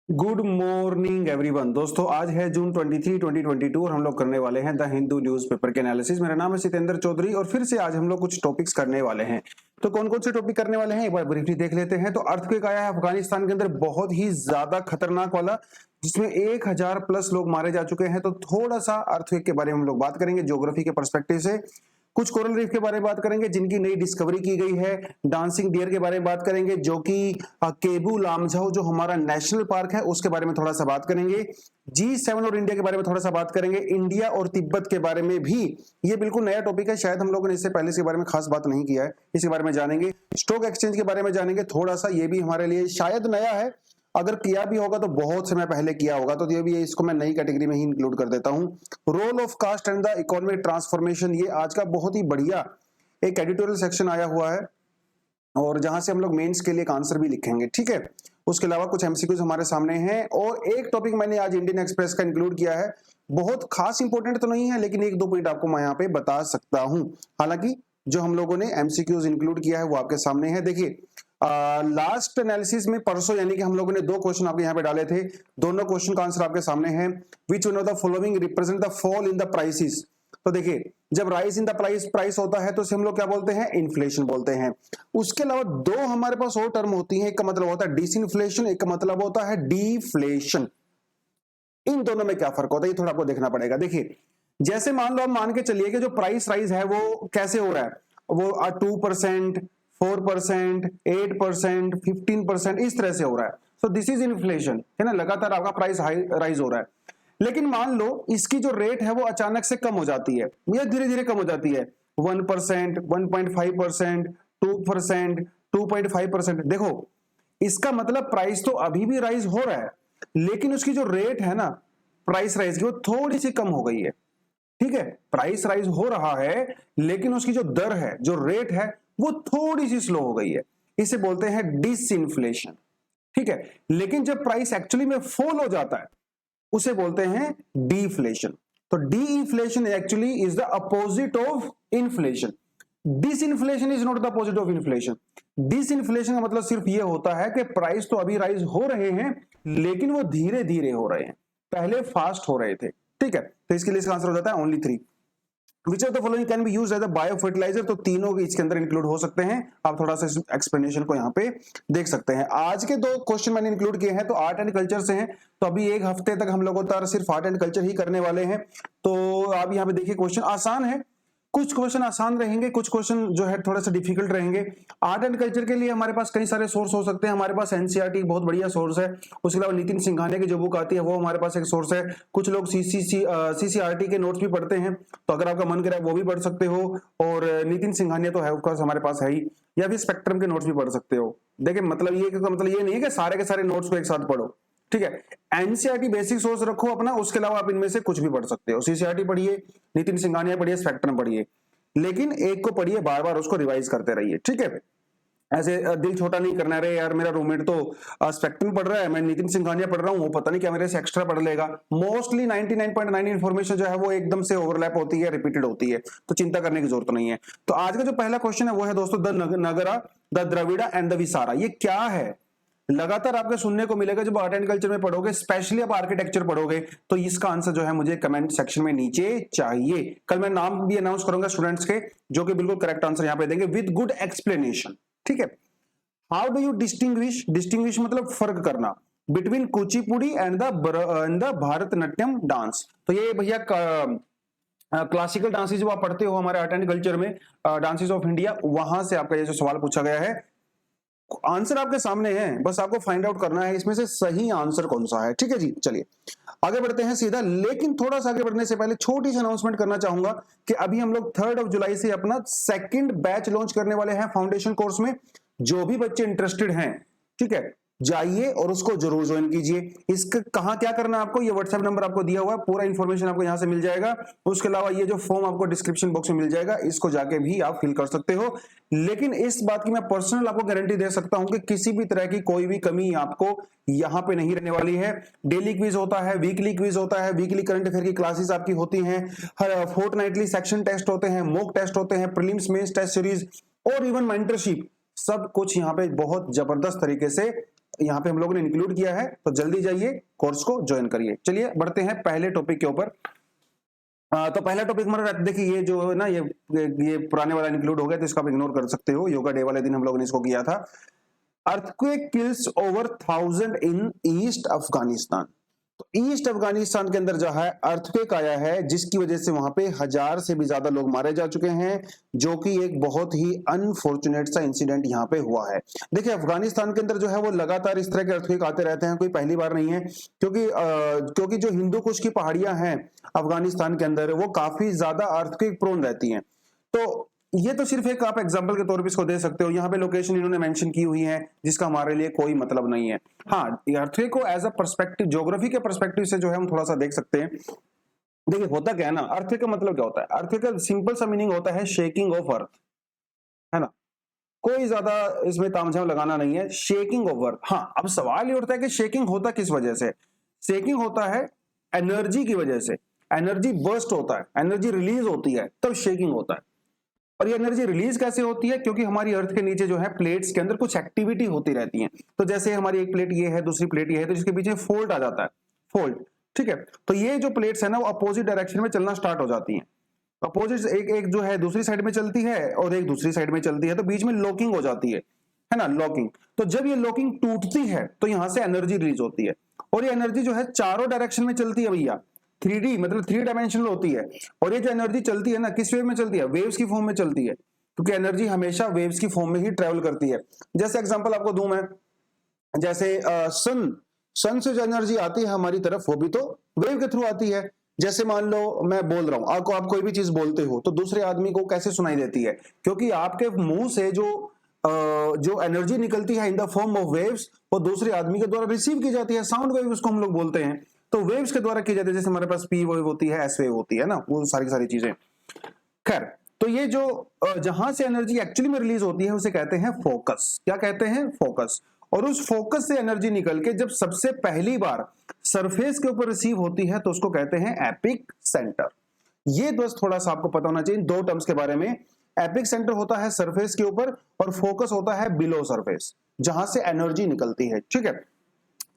Good morning everyone. दोस्तों आज है जून 23 2022 और हम लोग करने वाले हैं द हिंदू न्यूज़पेपर के एनालिसिस। मेरा नाम है सितेंद्र चौधरी और फिर से आज हम लोग कुछ टॉपिक्स करने वाले हैं। तो कौन कौन से टॉपिक करने वाले हैं एक बार ब्रीफली देख लेते हैं। तो अर्थक्वेक आया है अफगानिस्तान के अंदर, बहुत ही ज्यादा खतरनाक वाला, जिसमें 1000 प्लस लोग मारे जा चुके हैं। तो थोड़ा सा अर्थक्वेक के बारे में हम लोग बात करेंगे ज्योग्राफी के पर्सपेक्टिव से। कुछ कोरल रीफ के बारे में बात करेंगे जिनकी नई डिस्कवरी की गई है। डांसिंग डियर के बारे में बात करेंगे जो कि केबू लामझाओ जो हमारा नेशनल पार्क है उसके बारे में थोड़ा सा बात करेंगे। G7 और इंडिया के बारे में थोड़ा सा बात करेंगे। इंडिया और तिब्बत के बारे में भी, ये बिल्कुल नया टॉपिक है, शायद हम लोगों ने इससे पहले इसके बारे में खास बात नहीं किया है, इसके बारे में जानेंगे। स्टॉक एक्सचेंज के बारे में जानेंगे थोड़ा सा, ये भी हमारे लिए शायद नया है, अगर किया भी होगा तो बहुत समय पहले किया होगा, तो ये भी इसको मैं नई कैटेगरी में ही इंक्लूड कर देता हूं। Role of caste and the economic transformation, ये आज का बहुत ही बढ़िया एक एडिटोरियल सेक्शन आया हुआ है और जहां से हम लोग मेंस के लिए एक आंसर भी लिखेंगे, ठीक है। उसके अलावा कुछ एमसीक्यूज हमारे सामने हैं और एक टॉपिक मैंने आज इंडियन एक्सप्रेस का इंक्लूड किया है। बहुत खास इंपॉर्टेंट तो नहीं है लेकिन एक दो पॉइंट आपको मैं यहाँ पे बता सकता हूं। हालांकि जो हम लोगों ने एमसीक्यूज इंक्लूड किया है वो आपके सामने है। देखिए लास्ट एनालिसिस में परसों यानी कि हम लोगों ने दो क्वेश्चन आपके यहाँ पे डाले थे, दोनों क्वेश्चन का आंसर आपके सामने है। Which one of the following represent the fall in the prices. तो देखिए जब राइज इन द प्राइस होता है तो इसे हम लोग क्या बोलते हैं, इन्फ्लेशन बोलते हैं। उसके अलावा दो हमारे पास और टर्म होती है, एक का मतलब होता है डिसइंफ्लेशन, एक का मतलब होता है डीफ्लेशन। इन दोनों में क्या फर्क होता है ये थोड़ा आपको देखना पड़ेगा। देखिए जैसे मान लो, आप मान के चलिए कि जो प्राइस राइज है वो कैसे हो रहा है, वो 2%, 4%, 8%, 15% इस तरह से हो रहा है। सो दिस इज इन्फ्लेशन, है ना, लगातार आपका प्राइस राइज हो रहा है। लेकिन मान लो इसकी जो रेट है वो अचानक से कम हो जाती है या धीरे धीरे कम हो जाती है, 1%, 1.5%, 2%, 2.5%। देखो इसका मतलब प्राइस तो अभी भी राइज हो रहा है लेकिन उसकी जो रेट है ना प्राइस राइज की, वो थोड़ी सी कम हो गई है, ठीक है। प्राइस राइज हो रहा है लेकिन उसकी जो दर है, जो रेट है, वो थोड़ी सी स्लो हो गई है। इसे बोलते हैं डिसइंफ्लेशन, ठीक है। लेकिन जब प्राइस एक्चुअली में फॉल हो जाता है उसे बोलते हैं डीफ्लेशन। तो disinflation actually is the opposite of inflation. Disinflation is not the opposite of inflation. Disinflation का मतलब सिर्फ ये होता है कि प्राइस तो अभी राइज हो रहे हैं लेकिन वो धीरे धीरे हो रहे हैं, पहले फास्ट हो रहे थे, ठीक है। तो इसके लिए इसका आंसर हो जाता है only 3। Which of the following can be used as a bio fertilizer. तो तीनों इसके अंदर इंक्लूड हो सकते हैं। आप थोड़ा सा एक्सप्लेनेशन को यहाँ पे देख सकते हैं। आज के दो क्वेश्चन मैंने इंक्लूड किए हैं तो आर्ट एंड कल्चर से हैं, तो अभी एक हफ्ते तक हम लोग सिर्फ आर्ट एंड कल्चर ही करने वाले हैं। तो आप यहाँ पे देखिए क्वेश्चन आसान है, कुछ क्वेश्चन आसान रहेंगे, कुछ क्वेश्चन जो है थोड़ा सा डिफिकल्ट रहेंगे। आर्ट एंड कल्चर के लिए हमारे पास कई सारे सोर्स हो सकते हैं। हमारे पास एनसीईआरटी बहुत बढ़िया सोर्स है, उसके अलावा नितिन सिंघानिया की जो बुक आती है वो हमारे पास एक सोर्स है। कुछ लोग सीसीआरटी के नोट्स भी पढ़ते हैं, तो अगर आपका मन करे वो भी पढ़ सकते हो। और नितिन सिंघानिया तो है ऑफ कोर्स हमारे पास है ही, या फिर स्पेक्ट्रम के नोट्स भी पढ़ सकते हो। देखिए मतलब ये नहीं है कि सारे के सारे नोट्स को एक साथ पढ़ो, ठीक है। एनसीईआरटी बेसिक सोर्स रखो अपना, उसके अलावा आप इनमें से कुछ भी पढ़ सकते हो। सीसीआरटी पढ़िए, नितिन सिंघानिया पढ़िए, स्पेक्ट्रम पढ़िए, लेकिन एक को पढ़िए, बार बार उसको रिवाइज करते रहिए, ठीक है। ऐसे दिल छोटा नहीं करना है, यार मेरा रूममेट तो स्पेक्ट्रम पढ़ रहा है, मैं नितिन सिंघानिया पढ़ रहा हूँ, वो पता नहीं क्या मेरे से एक्स्ट्रा पढ़ लेगा। मोस्टली 99.9 इन्फॉर्मेशन जो है वो एकदम से ओवरलैप होती है, रिपीटेड होती है, तो चिंता करने की जरूरत नहीं है। तो आज का जो पहला क्वेश्चन है वो है दोस्तों the Nagara, the Dravida and the Vesara. ये क्या है, लगातार आपको सुनने को मिलेगा जब आर्ट एंड कल्चर में पढ़ोगे, स्पेशली आप आर्किटेक्चर पढ़ोगे, तो इसका आंसर जो है मुझे कमेंट सेक्शन में नीचे चाहिए। कल मैं नाम भी अनाउंस करूंगा स्टूडेंट्स के जो कि बिल्कुल करेक्ट आंसर यहां पे देंगे विद गुड एक्सप्लेनेशन, ठीक है। How do you distinguish, distinguish मतलब फर्क करना, between Kuchipudi and the Bharatanatyam dance. तो ये भैया क्लासिकल डांसेस जो आप पढ़ते हो हमारे आर्ट एंड कल्चर में, डांसेस ऑफ इंडिया, वहां से आपका ये जो सवाल पूछा गया है, आंसर आपके सामने है, बस आपको फाइंड आउट करना है इसमें से सही आंसर कौन सा है, ठीक है जी। चलिए आगे बढ़ते हैं सीधा, लेकिन थोड़ा सा आगे बढ़ने से पहले छोटी सी अनाउंसमेंट करना चाहूंगा कि अभी हम लोग 3 जुलाई से अपना सेकंड बैच लॉन्च करने वाले हैं फाउंडेशन कोर्स में। जो भी बच्चे इंटरेस्टेड हैं, ठीक है, जाइए और उसको जरूर ज्वाइन कीजिए। इसका कहां क्या करना है आपको, ये व्हाट्सएप नंबर आपको दिया हुआ है, पूरा इंफॉर्मेशन आपको यहां से मिल जाएगा। उसके अलावा ये जो फॉर्म आपको डिस्क्रिप्शन बॉक्स में मिल जाएगा, इसको जाके भी आप फिल कर सकते हो। लेकिन इस बात की मैं पर्सनल आपको गारंटी दे सकता हूं कि किसी भी तरह की कोई भी कमी आपको यहां पे नहीं रहने वाली है। डेली क्विज होता है, वीकली क्विज होता है, वीकली करंट अफेयर की क्लासेस आपकी होती हैं, हर फोर्टनाइटली सेक्शन टेस्ट होते हैं, मॉक टेस्ट होते हैं, प्रीलिम्स मेंस टेस्ट सीरीज और इवन मेंटरशिप, सब कुछ यहाँ पे बहुत जबरदस्त तरीके से यहाँ पे हम लोगों ने इंक्लूड किया है, तो जल्दी जाइए कोर्स को ज्वाइन करिए। चलिए बढ़ते हैं पहले टॉपिक के ऊपर। तो पहला टॉपिक हमारा देखिए, ये जो है ना, ये पुराने वाला इंक्लूड हो गया, तो इसको आप इग्नोर कर सकते हो। योगा डे वाले दिन हम लोगों ने इसको किया था। अर्थक्वेक किल्स ओवर 1000 इन ईस्ट अफगानिस्तान। तो ईस्ट अफगानिस्तान के अंदर जो है अर्थक्वेक आया है, जिसकी वजह से वहां पे 1000 से भी ज्यादा लोग मारे जा चुके हैं, जो कि एक बहुत ही अनफॉर्चुनेट सा इंसिडेंट यहाँ पे हुआ है। देखिए अफगानिस्तान के अंदर जो है वो लगातार इस तरह के अर्थक्वेक आते रहते हैं, कोई पहली बार नहीं है, क्योंकि जो हिंदू कुश की पहाड़ियां हैं अफगानिस्तान के अंदर, वो काफी ज्यादा अर्थक्वेक प्रोन रहती हैं। तो ये तो सिर्फ एक आप एग्जांपल के तौर पे इसको दे सकते हो। यहाँ पे लोकेशन इन्होंने मेंशन की हुई है, जिसका हमारे लिए कोई मतलब नहीं है। हाँ, अर्थक्वेक को एज अ पर्सपेक्टिव, ज्योग्राफी के पर्सपेक्टिव से जो है हम थोड़ा सा देख सकते हैं। देखिए होता क्या है ना, अर्थक्वेक का मतलब क्या होता है? अर्थक्वेक का सिंपल सा मीनिंग होता है शेकिंग ऑफ अर्थ, है ना। कोई ज्यादा इसमें तामझाम लगाना नहीं है, शेकिंग ऑफ अर्थ। हाँ, अब सवाल ये उठता है कि शेकिंग होता किस वजह से? शेकिंग होता है एनर्जी की वजह से। एनर्जी बर्स्ट होता है, एनर्जी रिलीज होती है, तब शेकिंग होता है। और ये एनर्जी रिलीज कैसे होती है? क्योंकि हमारी अर्थ के नीचे जो है प्लेट्स के अंदर कुछ एक्टिविटी होती रहती है। तो जैसे हमारी एक प्लेट ये है, दूसरी प्लेट ये है, तो इसके पीछे फोल्ड आ जाता है, फोल्ड, ठीक है। तो ये जो प्लेट्स है ना, वो अपोजिट डायरेक्शन में चलना स्टार्ट हो जाती हैं। अपोजिट, एक जो है दूसरी साइड में चलती है और एक दूसरी साइड में चलती है, तो बीच में लॉकिंग हो जाती है ना, लॉकिंग। तो जब ये लॉकिंग टूटती है तो यहां से एनर्जी रिलीज होती है, और ये एनर्जी जो है चारों डायरेक्शन में चलती है भैया। 3D मतलब 3 डायमेंशनल होती है। और ये जो एनर्जी चलती है ना, किस वेव में चलती है? वेव्स की फॉर्म में चलती है, क्योंकि एनर्जी हमेशा वेव्स की फॉर्म में ही ट्रेवल करती है। जैसे एग्जांपल आपको दूं मैं, जैसे सन से जो एनर्जी आती है हमारी तरफ, वो भी तो वेव के थ्रू आती है। जैसे मान लो मैं बोल रहा हूं आपको, आप कोई भी चीज बोलते हो तो दूसरे आदमी को कैसे सुनाई देती है? क्योंकि आपके मुंह से जो एनर्जी निकलती है in the form of waves, वो दूसरे आदमी के द्वारा रिसीव की जाती है। साउंड वेव उसको हम लोग बोलते हैं, तो वेव्स के द्वारा की जाती है। जैसे हमारे पास पी वेव होती है, एस वेव होती है ना, वो सारी चीजें। खैर, तो ये जो जहां से एनर्जी एक्चुअली में रिलीज होती है उसे कहते हैं फोकस। क्या कहते हैं? फोकस। और उस फोकस से एनर्जी निकल के जब सबसे पहली बार सरफेस के ऊपर रिसीव होती है तो उसको कहते हैं एपिक सेंटर। ये बस थोड़ा सा आपको पता होना चाहिए दो टर्म्स के बारे में। एपिक सेंटर होता है सरफेस के ऊपर, और फोकस होता है बिलो सरफेस, जहां से एनर्जी निकलती है, ठीक है।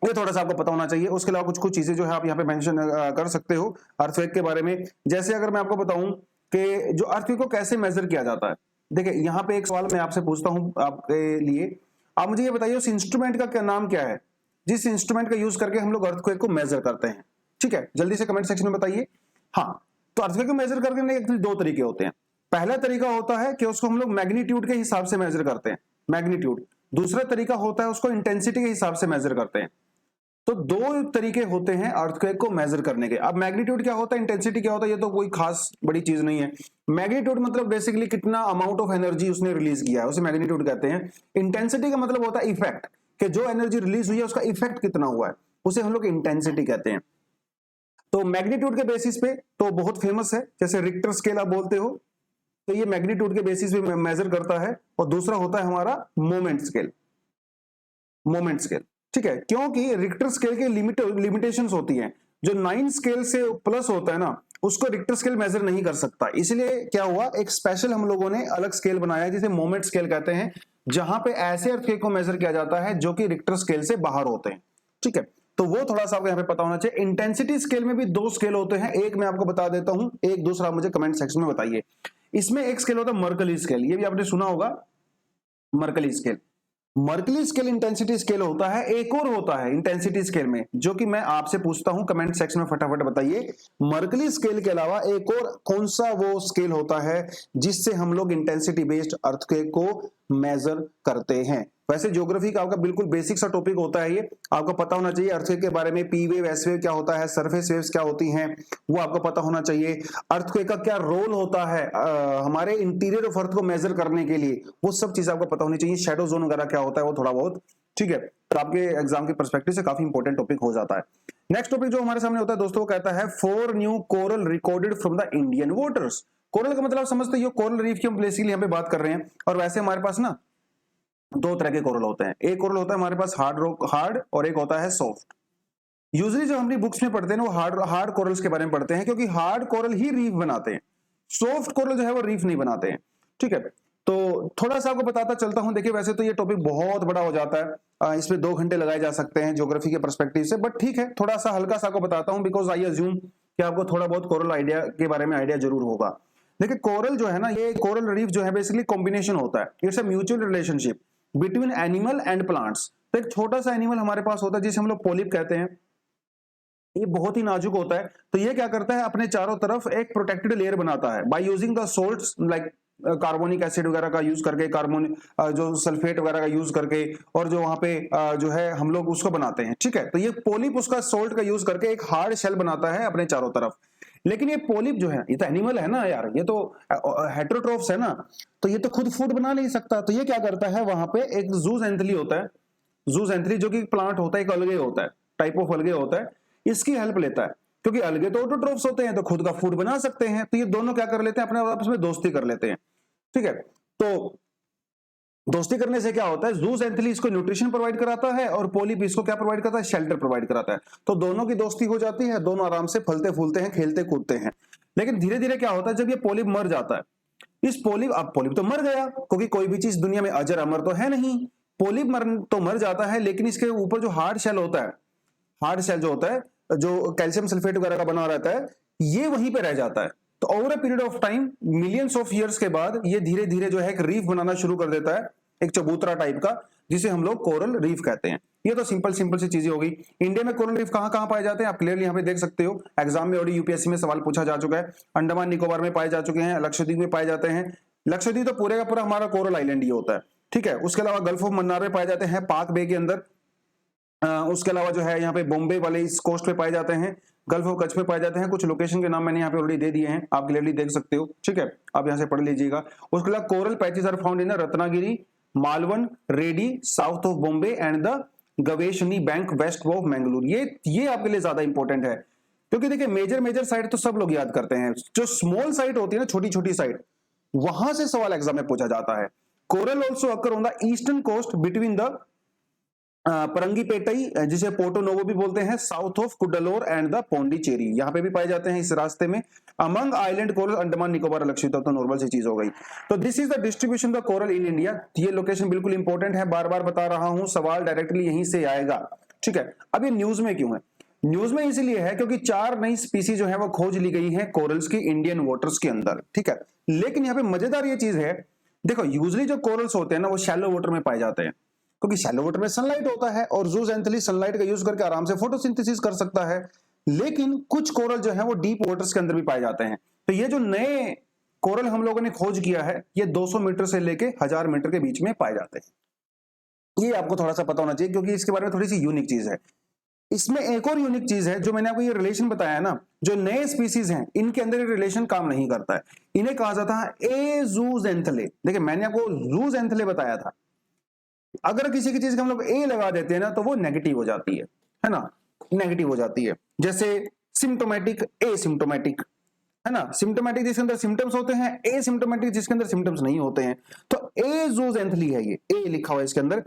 ये थोड़ा सा आपको पता होना चाहिए। उसके अलावा कुछ चीजें जो है आप यहाँ पे मेंशन कर सकते हो अर्थक्वेक के बारे में। जैसे अगर मैं आपको बताऊं कि जो अर्थक्वेक को कैसे मेजर किया जाता है। देखिए यहाँ पे एक सवाल मैं आपसे पूछता हूं आपके लिए, आप मुझे ये बताइए उस इंस्ट्रूमेंट का क्या नाम क्या है जिस इंस्ट्रूमेंट का यूज करके हम लोग अर्थक्वेक को मेजर करते हैं? ठीक है, जल्दी से कमेंट सेक्शन में बताइए। हाँ, तो अर्थक्वेक को मेजर करने के दो तरीके होते हैं। पहला तरीका होता है कि उसको हम लोग मैग्नीट्यूड के हिसाब से मेजर करते हैं, मैग्नीट्यूड। दूसरा तरीका होता है उसको इंटेंसिटी के हिसाब से मेजर करते हैं। तो दो तरीके होते हैं अर्थक्वेक को मेजर करने के। अब मैग्नीट्यूड क्या होता है, इंटेंसिटी क्या होता है, ये तो कोई खास बड़ी चीज नहीं है। मैग्नीट्यूड मतलब बेसिकली कितना अमाउंट ऑफ एनर्जी उसने रिलीज किया है, उसे मैग्नीट्यूड कहते हैं। इंटेंसिटी का मतलब होता है इफेक्ट, कि जो एनर्जी रिलीज हुई है उसका इफेक्ट कितना हुआ है, उसे हम लोग इंटेंसिटी कहते हैं। तो मैग्नीट्यूड के बेसिस पे तो बहुत फेमस है, जैसे रिक्टर स्केल आप बोलते हो, तो ये मैग्नीट्यूड के बेसिस पे मेजर करता है। और दूसरा होता है हमारा मोमेंट स्केल, मोमेंट स्केल, ठीक है। क्योंकि रिक्टर स्केल के लिमिटेशंस होती हैं। जो 9 स्केल से प्लस होता है ना, उसको रिक्टर स्केल मेजर नहीं कर सकता। इसलिए क्या हुआ, एक स्पेशल हम लोगों ने अलग स्केल बनाया जिसे मोमेंट स्केल कहते हैं, जहां पे ऐसे अर्थक्वेक को मेजर किया जाता है जो कि रिक्टर स्केल से बाहर होते हैं, ठीक है। तो वो थोड़ा सा आपको यहाँ पे पता होना चाहिए। इंटेंसिटी स्केल में भी दो स्केल होते हैं, एक मैं आपको बता देता हूं, एक दूसरा मुझे कमेंट सेक्शन में बताइए। इसमें एक स्केल होता है मर्कली स्केल, ये भी आपने सुना होगा, Mercalli scale. Mercalli scale intensity scale होता है। एक और होता है इंटेंसिटी स्केल में, जो कि मैं आपसे पूछता हूं, कमेंट सेक्शन में फटाफट बताइए। मर्कली स्केल के अलावा एक और कौन सा वो स्केल होता है जिससे हम लोग इंटेंसिटी बेस्ड अर्थक्वेक को मेजर करते हैं? वैसे ज्योग्राफी का आपका बिल्कुल बेसिक सा टॉपिक होता है ये, आपको पता होना चाहिए अर्थक्वेक के बारे में। पी वेव, एस वेव क्या होता है, सरफेस वेव्स क्या होती हैं, वो आपको पता होना चाहिए। अर्थक्वेक का क्या रोल होता है हमारे इंटीरियर ऑफ अर्थ को मेजर करने के लिए, वो सब चीजें आपको पता होनी चाहिए। शैडो जोन वगैरह क्या होता है वो थोड़ा बहुत, ठीक है। तो आपके एग्जाम के पर्सपेक्टिव से काफी इंपॉर्टेंट टॉपिक हो जाता है। नेक्स्ट टॉपिक जो हमारे सामने होता है दोस्तों, वो कहता है 4 new coral recorded from the Indian waters. Coral का मतलब समझते हो, कोरल रीफ की हम बेसिकली यहाँ पे बात कर रहे हैं। और वैसे हमारे पास ना दो तरह के कोरल होते हैं। एक कोरल होता है हमारे पास हार्ड, और एक होता है सॉफ्ट। यूजुअली जो हम बुक्स में पढ़ते हैं ना, वो हार्ड कोरल्स के बारे में पढ़ते हैं, क्योंकि हार्ड कोरल ही रीफ बनाते हैं। सॉफ्ट कोरल जो है वो रीफ नहीं बनाते हैं, ठीक है। तो थोड़ा सा आपको बताता चलता हूं। देखिए वैसे तो ये टॉपिक बहुत बड़ा हो जाता है, इसमें 2 घंटे लगाए जा सकते हैं ज्योग्राफी के पर्सपेक्टिव से, बट ठीक है थोड़ा सा हल्का सा आपको बताता हूं, बिकॉज आई अज्यूम कि आपको थोड़ा बहुत कोरल आइडिया के बारे में आइडिया जरूर होगा। देखिए कोरल जो है ना, ये कोरल रीफ जो है बेसिकली कॉम्बिनेशन होता है, it's a mutual relationship between animal and plants. तो एक छोटा सा एनिमल हमारे पास होता है जिसे हम लोग पोलिप कहते हैं, ये बहुत ही नाजुक होता है। तो ये क्या करता है, अपने चारों तरफ एक प्रोटेक्टेड लेयर बनाता है by using the salts like carbonic acid वगैरह का यूज करके, कार्बन जो सल्फेट वगैरह का यूज करके, और जो वहां पे जो है हम लोग उसको बनाते हैं, ठीक है। तो ये पोलिप उसका सोल्ट का यूज करके एक हार्ड शेल बनाता है अपने चारों तरफ। लेकिन ये पोलिप जो है, ये तो एनिमल है ना यार, ये तो हेटेरोट्रोफ्स है ना, तो ये तो खुद फूड बना नहीं सकता। तो ये क्या करता है, वहां पे एक जूजेंथली होता है, जूजेंथली जो कि प्लांट होता है, एक अलगे होता है, टाइप ऑफ अलगे होता है, इसकी हेल्प लेता है, क्योंकि अलगे तो ऑटोट्रोफ्स होते हैं तो खुद का फूड बना सकते हैं। तो ये दोनों क्या कर लेते हैं, अपने आपस में दोस्ती कर लेते हैं, ठीक है। तो दोस्ती करने से क्या होता है, जूजेंथली इसको न्यूट्रिशन प्रोवाइड कराता है और पोलिप इसको क्या प्रोवाइड करता है, शेल्टर प्रोवाइड कराता है। तो दोनों की दोस्ती हो जाती है, दोनों आराम से फलते फूलते हैं, खेलते कूदते हैं। लेकिन धीरे धीरे क्या होता है, जब ये पोलिप मर जाता है, इस पोलिप, अब पोलिप तो मर गया, क्योंकि कोई भी चीज दुनिया में अजर अमर तो है नहीं, पोलिप मर जाता है, लेकिन इसके ऊपर जो हार्ड शेल होता है, हार्ड शेल जो होता है, जो कैल्शियम सल्फेट वगैरह का बना रहता है, ये वहीं पे रह जाता है। तो over a period of time, millions of years के बाद, ये धीरे धीरे जो है एक रीफ बनाना शुरू कर देता है, एक चबूतरा टाइप का, जिसे हम लोग कोरल रीफ कहते हैं। ये तो सिंपल सिंपल सी चीजें हो गई। इंडिया में कोरल रीफ कहां कहां पाए जाते हैं, आप क्लियरली यहां पे देख सकते हो, एग्जाम में और यूपीएससी में सवाल पूछा जा चुका है। अंडमान निकोबार में पाए जा चुके हैं, लक्षद्वीप में पाए जाते हैं। लक्षद्वीप तो पूरे का पूरा हमारा कोरल आइलैंड ही होता है, ठीक है। उसके अलावा गल्फ ऑफ मन्नार में पाए जाते हैं, पाक बे के अंदर। उसके अलावा जो है यहाँ पे बॉम्बे वाले इस कोस्ट पे पाए जाते हैं, गल्फ ऑफ कच्छ में पाए जाते हैं। कुछ लोकेशन के नाम मैंने यहाँ पे ऑलरेडी दे दिए हैं, आप क्लियरली देख सकते हो, ठीक है, आप यहाँ से पढ़ लीजिएगा। उसके अलावा coral patches are found in Ratnagiri, Malvan, Redi, south of Bombay and the Gaveshani bank west of Mangalore. ये आपके लिए ज्यादा इंपॉर्टेंट है, क्योंकि देखिए मेजर साइट तो सब लोग याद करते हैं, जो स्मॉल साइट होती है ना, छोटी छोटी साइट, वहां से सवाल एग्जाम में पूछा जाता है। Coral also occur on the eastern coast between the Parangipettai, जिसे पोर्टो नोवो भी बोलते हैं, south of Cuddalore and the Pondicherry, यहाँ पे भी पाए जाते हैं इस रास्ते में। Among island coral, Andaman Nicobar, Lakshadweep तो नॉर्मल सी चीज हो गई। तो this is the distribution the coral in India. ये लोकेशन बिल्कुल इंपॉर्टेंट है, बार बार बता रहा हूं, सवाल डायरेक्टली यहीं से आएगा, ठीक है। अब ये न्यूज में क्यों है, न्यूज में इसीलिए है क्योंकि 4 नई स्पीसीज जो है वो खोज ली गई है कोरल्स की इंडियन वाटर्स के अंदर, ठीक है। लेकिन यहाँ पे मजेदार ये चीज है, देखो यूजली जो कोरल्स होते हैं ना, वो शैलो वाटर में पाए जाते हैं, क्योंकि शैलो वाटर में सनलाइट होता है और जूजेंथली सनलाइट का यूज करके आराम से फोटोसिंथेसिस कर सकता है। लेकिन कुछ कोरल जो है वो डीप वाटर्स के अंदर भी पाए जाते हैं। तो ये जो नए कोरल हम लोगों ने खोज किया है, ये 200 मीटर से लेके 1000 मीटर के बीच में पाए जाते हैं। ये आपको थोड़ा सा पता होना चाहिए, क्योंकि इसके बारे में थोड़ी सी यूनिक चीज है। इसमें एक और यूनिक चीज है, जो मैंने आपको ये रिलेशन बताया ना, जो नए स्पीसीज हैं इनके अंदर ये रिलेशन काम नहीं करता है। इन्हें कहा जाता है ए जूजेंथले। देखिए मैंने आपको जूजेंथले बताया था, अगर किसी की चीज का हम लोग ए लगा देते हैं ना, तो वो नेगेटिव हो जाती है ना, नेगेटिव हो जाती है। जैसे सिम्टोमेटिक, एसिम्टोमेटिक, है ना, सिम्टोमेटिक जिसके अंदर सिम्टम्स होते हैं, एसिम्टोमेटिक जिसके अंदर सिम्टम्स नहीं होते हैं। तो ए जूजेंथली है, ये ए लिखा हुआ है इसके अंदर।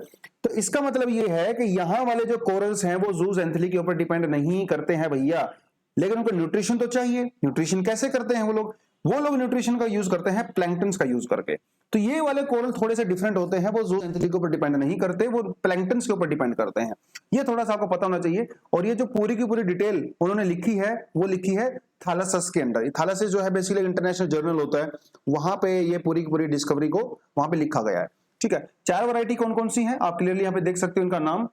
तो इसका मतलब ये है कि यहां वाले जो कोरल्स हैं वो जूजेंथली के ऊपर डिपेंड नहीं करते हैं भैया, लेकिन उनको न्यूट्रिशन तो चाहिए। न्यूट्रिशन कैसे करते हैं वो लोग न्यूट्रिशन का यूज करते हैं प्लैंक्टन्स का यूज करके। तो ये वाले कोरल थोड़े से डिफरेंट होते हैं, वो जूजेंथली के ऊपर डिपेंड नहीं करते, वो प्लैंक्टन्स के ऊपर डिपेंड करते हैं। ये थोड़ा सा आपको पता होना चाहिए। और ये जो पूरी की पूरी डिटेल उन्होंने लिखी है, वो लिखी है थैलासस के अंदर। थैलासस जो है बेसिकली इंटरनेशनल जर्नल होता है, वहां पे ये पूरी की पूरी डिस्कवरी को वहां पे लिखा गया है, ठीक है। 4 वैरायटी कौन कौन सी हैं आप क्लियरली यहाँ पे देख सकते हो इनका नाम।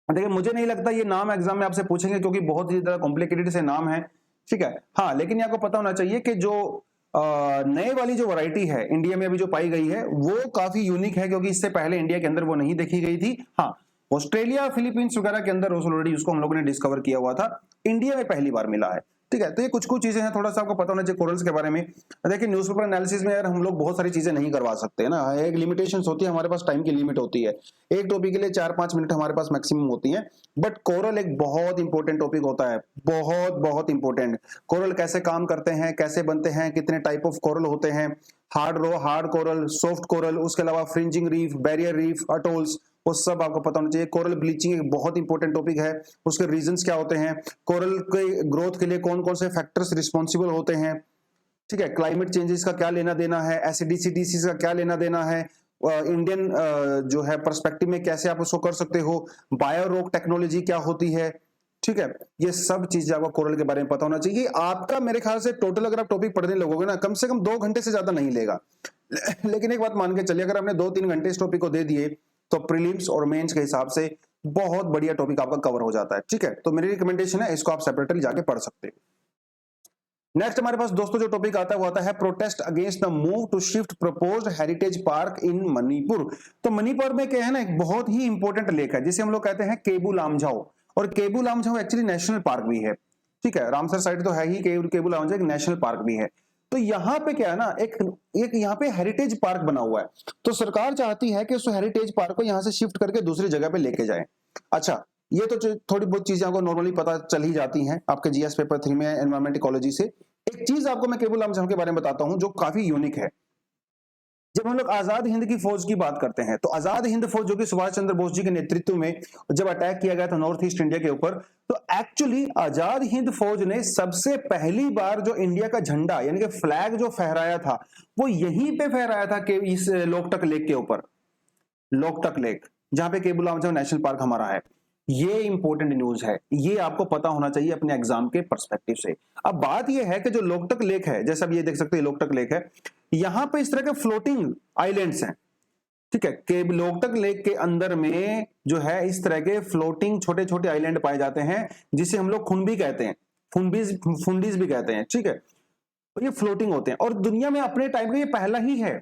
देखिए मुझे नहीं लगता ये नाम एग्जाम में आपसे पूछेंगे, क्योंकि बहुत ही ज्यादा कॉम्प्लिकेटेड से नाम है, ठीक है। हाँ, लेकिन आपको पता होना चाहिए कि जो नए वाली जो वैरायटी है इंडिया में अभी जो पाई गई है, वो काफी यूनिक है, क्योंकि इससे पहले इंडिया के अंदर वो नहीं देखी गई थी। हाँ, ऑस्ट्रेलिया, फिलीपींस वगैरह के अंदर ऑलरेडी उसको हम लोगों ने डिस्कवर किया हुआ था, इंडिया में पहली बार मिला है, ठीक है। तो ये कुछ चीजें हैं, थोड़ा सा आपको पता होना चाहिए कोरल्स के बारे में। देखिए न्यूज़पेपर एनालिसिस में यार हम लोग बहुत सारी चीजें नहीं करवा सकते है ना, एक लिमिटेशंस होती है, हमारे पास टाइम की लिमिट होती है, एक टॉपिक के लिए 4-5 मिनट हमारे पास मैक्सिमम होती है। बट कोरल एक बहुत इंपॉर्टेंट टॉपिक होता है, बहुत बहुत इंपॉर्टेंट। कोरल कैसे काम करते हैं, कैसे बनते हैं, कितने टाइप ऑफ कोरल होते हैं, हार्ड कोरल, सॉफ्ट कोरल, उसके अलावा fringing reef, barrier reef, atolls, वो सब आपको पता होना चाहिए। कोरल ब्लीचिंग एक बहुत इंपॉर्टेंट टॉपिक है, उसके रीजंस क्या होते हैं, कोरल के ग्रोथ के लिए कौन कौन से फैक्टर्स रिस्पॉन्सिबल होते हैं, ठीक है, क्लाइमेट चेंजेस का क्या लेना देना है, एसिडिसिटीज का क्या लेना देना है, इंडियन जो है पर्सपेक्टिव में कैसे आप उसको कर सकते हो, बायो रोक टेक्नोलॉजी क्या होती है, ठीक है, ये सब चीजें आपको कोरल के बारे में पता होना चाहिए। आपका मेरे ख्याल से टोटल अगर आप टॉपिक पढ़ने लगोगे ना, कम से कम 2 घंटे से ज्यादा नहीं लेगा। लेकिन एक बात मान के चलिए, अगर आपने 2-3 घंटे इस टॉपिक को दे दिए तो प्रीलिम्स और मेंस के हिसाब से बहुत बढ़िया टॉपिक आपका कवर हो जाता है। ठीक है, तो मेरी रिकमेंडेशन है इसको आप सेपरेटली जाके पढ़ सकते हो। नेक्स्ट हमारे पास दोस्तों जो टॉपिक आता है वो आता है protest against the move to shift proposed heritage park in Manipur. तो मणिपुर में क्या है ना, एक बहुत ही इंपॉर्टेंट लेक है जिसे हम लोग कहते हैं केबू लामझाओ, और केबू लामझाओ एक्चुअली नेशनल पार्क भी है। ठीक है, रामसर साइड तो है ही, केबू लामझाओ एक नेशनल पार्क भी है। तो यहाँ पे क्या है ना, एक यहाँ पे हेरिटेज पार्क बना हुआ है, तो सरकार चाहती है कि उस हेरिटेज पार्क को यहाँ से शिफ्ट करके दूसरी जगह पे लेके जाए। अच्छा, ये तो थोड़ी बहुत चीजें आपको नॉर्मली पता चल ही जाती हैं आपके जीएस पेपर 3 में एनवायरमेंट इकोलॉजी से। एक चीज आपको मैं केबू लामझाओ के बारे में बताता हूं जो काफी यूनिक है। जब हम लोग आजाद हिंद की फौज की बात करते हैं, तो आजाद हिंद फौज जो कि सुभाष चंद्र बोस जी के नेतृत्व में जब अटैक किया गया था नॉर्थ ईस्ट इंडिया के ऊपर, तो एक्चुअली आजाद हिंद फौज ने सबसे पहली बार जो इंडिया का झंडा यानी कि फ्लैग जो फहराया था वो यहीं पे फहराया था कि इस लोकटक लेक के ऊपर, लोकटक लेक जहां पे केबू लामझाओ नेशनल पार्क हमारा है। ये इंपॉर्टेंट न्यूज है, ये आपको पता होना चाहिए अपने एग्जाम के पर्सपेक्टिव से। अब बात ये है कि जो लोकटक लेक है, जैसा आप ये देख सकते हैं लोकटक लेक है, यहां पे इस तरह के फ्लोटिंग आइलैंड्स हैं। ठीक है, कि लोकटक लेक के अंदर में जो है इस तरह के फ्लोटिंग छोटे छोटे आइलैंड पाए जाते हैं जिसे हम लोग खुनबी कहते हैं, फुंडीज भी कहते हैं। ठीक है, तो ये फ्लोटिंग होते हैं और दुनिया में अपने टाइप का ये पहला ही है।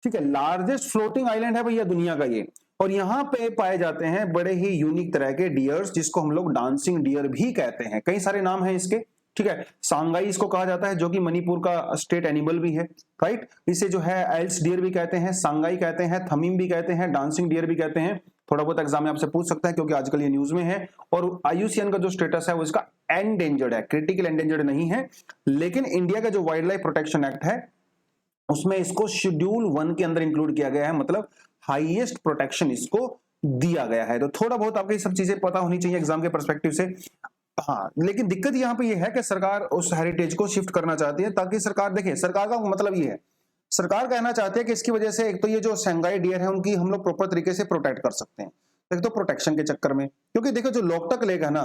ठीक है, लार्जेस्ट फ्लोटिंग आइलैंड है भैया दुनिया का ये, और यहाँ पे पाए जाते हैं बड़े ही यूनिक तरह के डियर्स जिसको हम लोग डांसिंग डियर भी कहते हैं। कई सारे नाम हैं इसके। ठीक है, सांगाई इसको कहा जाता है जो कि मणिपुर का स्टेट एनिमल भी है। राइट, इसे जो है एल्स डियर भी कहते हैं, सांगाई कहते हैं, थमीम भी कहते हैं, डांसिंग डियर भी कहते हैं। थोड़ा बहुत एग्जाम में आपसे पूछ सकता है क्योंकि आजकल ये न्यूज में है। और IUCN का जो स्टेटस है वो इसका एंडेंजर्ड है, क्रिटिकल एंडेंजर्ड नहीं है, लेकिन इंडिया का जो वाइल्ड लाइफ प्रोटेक्शन एक्ट है उसमें इसको शेड्यूल 1 के अंदर इंक्लूड किया गया है, मतलब हाईएस्ट प्रोटेक्शन इसको दिया गया है। तो थोड़ा बहुत आपको ये सब चीजें पता होनी चाहिए एग्जाम के पर्सपेक्टिव से। हाँ, लेकिन दिक्कत यहाँ पे ये है कि सरकार उस हेरिटेज को शिफ्ट करना चाहती है ताकि सरकार, देखिए सरकार का मतलब ये है, सरकार कहना चाहती है कि इसकी वजह से एक तो ये जो सांगाई डियर है उनकी हम लोग प्रॉपर तरीके से प्रोटेक्ट कर सकते हैं। एक तो प्रोटेक्शन के चक्कर में, क्योंकि देखो जो लोकटक लेक है ना,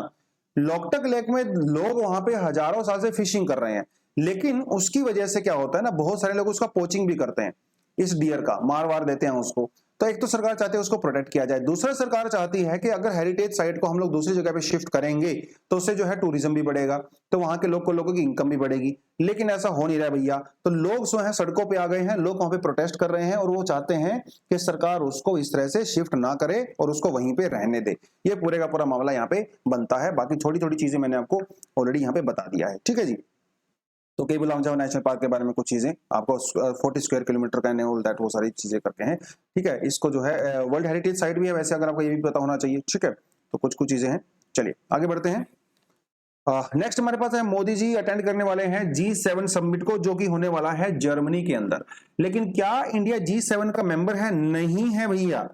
लोकटक लेक में लोग वहां पे हजारों साल से फिशिंग कर रहे हैं, लेकिन उसकी वजह से क्या होता है ना, बहुत सारे लोग उसका पोचिंग भी करते हैं, इस डियर का मार वार देते हैं उसको। तो एक तो सरकार चाहती है उसको प्रोटेक्ट किया जाए, दूसरा सरकार चाहती है कि अगर हेरिटेज साइट को हम लोग दूसरी जगह पे शिफ्ट करेंगे तो उससे जो है टूरिज्म भी बढ़ेगा, तो वहां के लोगों की इनकम भी बढ़ेगी। लेकिन ऐसा हो नहीं रहा है भैया, तो लोग जो है सड़कों पे आ गए हैं, लोग वहां पे प्रोटेस्ट कर रहे हैं और वो चाहते हैं कि सरकार उसको इस तरह से शिफ्ट ना करे और उसको वहीं पे रहने दे। ये पूरे का पूरा मामला यहाँ पे बनता है। बाकी छोटी छोटी चीजें मैंने आपको ऑलरेडी यहाँ पे बता दिया है। ठीक है जी, तो केबू लामझाओ नेशनल पार्क के बारे में कुछ चीजें आपको 40 स्क्वायर किलोमीटर का एंड ऑल दैट, वो सारी चीजें करके हैं। ठीक है, इसको जो है वर्ल्ड हेरिटेज साइट भी है वैसे, अगर आपको ये भी पता होना चाहिए। ठीक है, तो कुछ कुछ चीजें हैं। चलिए आगे बढ़ते हैं। नेक्स्ट हमारे पास है, मोदी जी अटेंड करने वाले हैं G7 समिट को जो कि होने वाला है जर्मनी के अंदर। लेकिन क्या इंडिया G7 का मेंबर है? नहीं है भैया,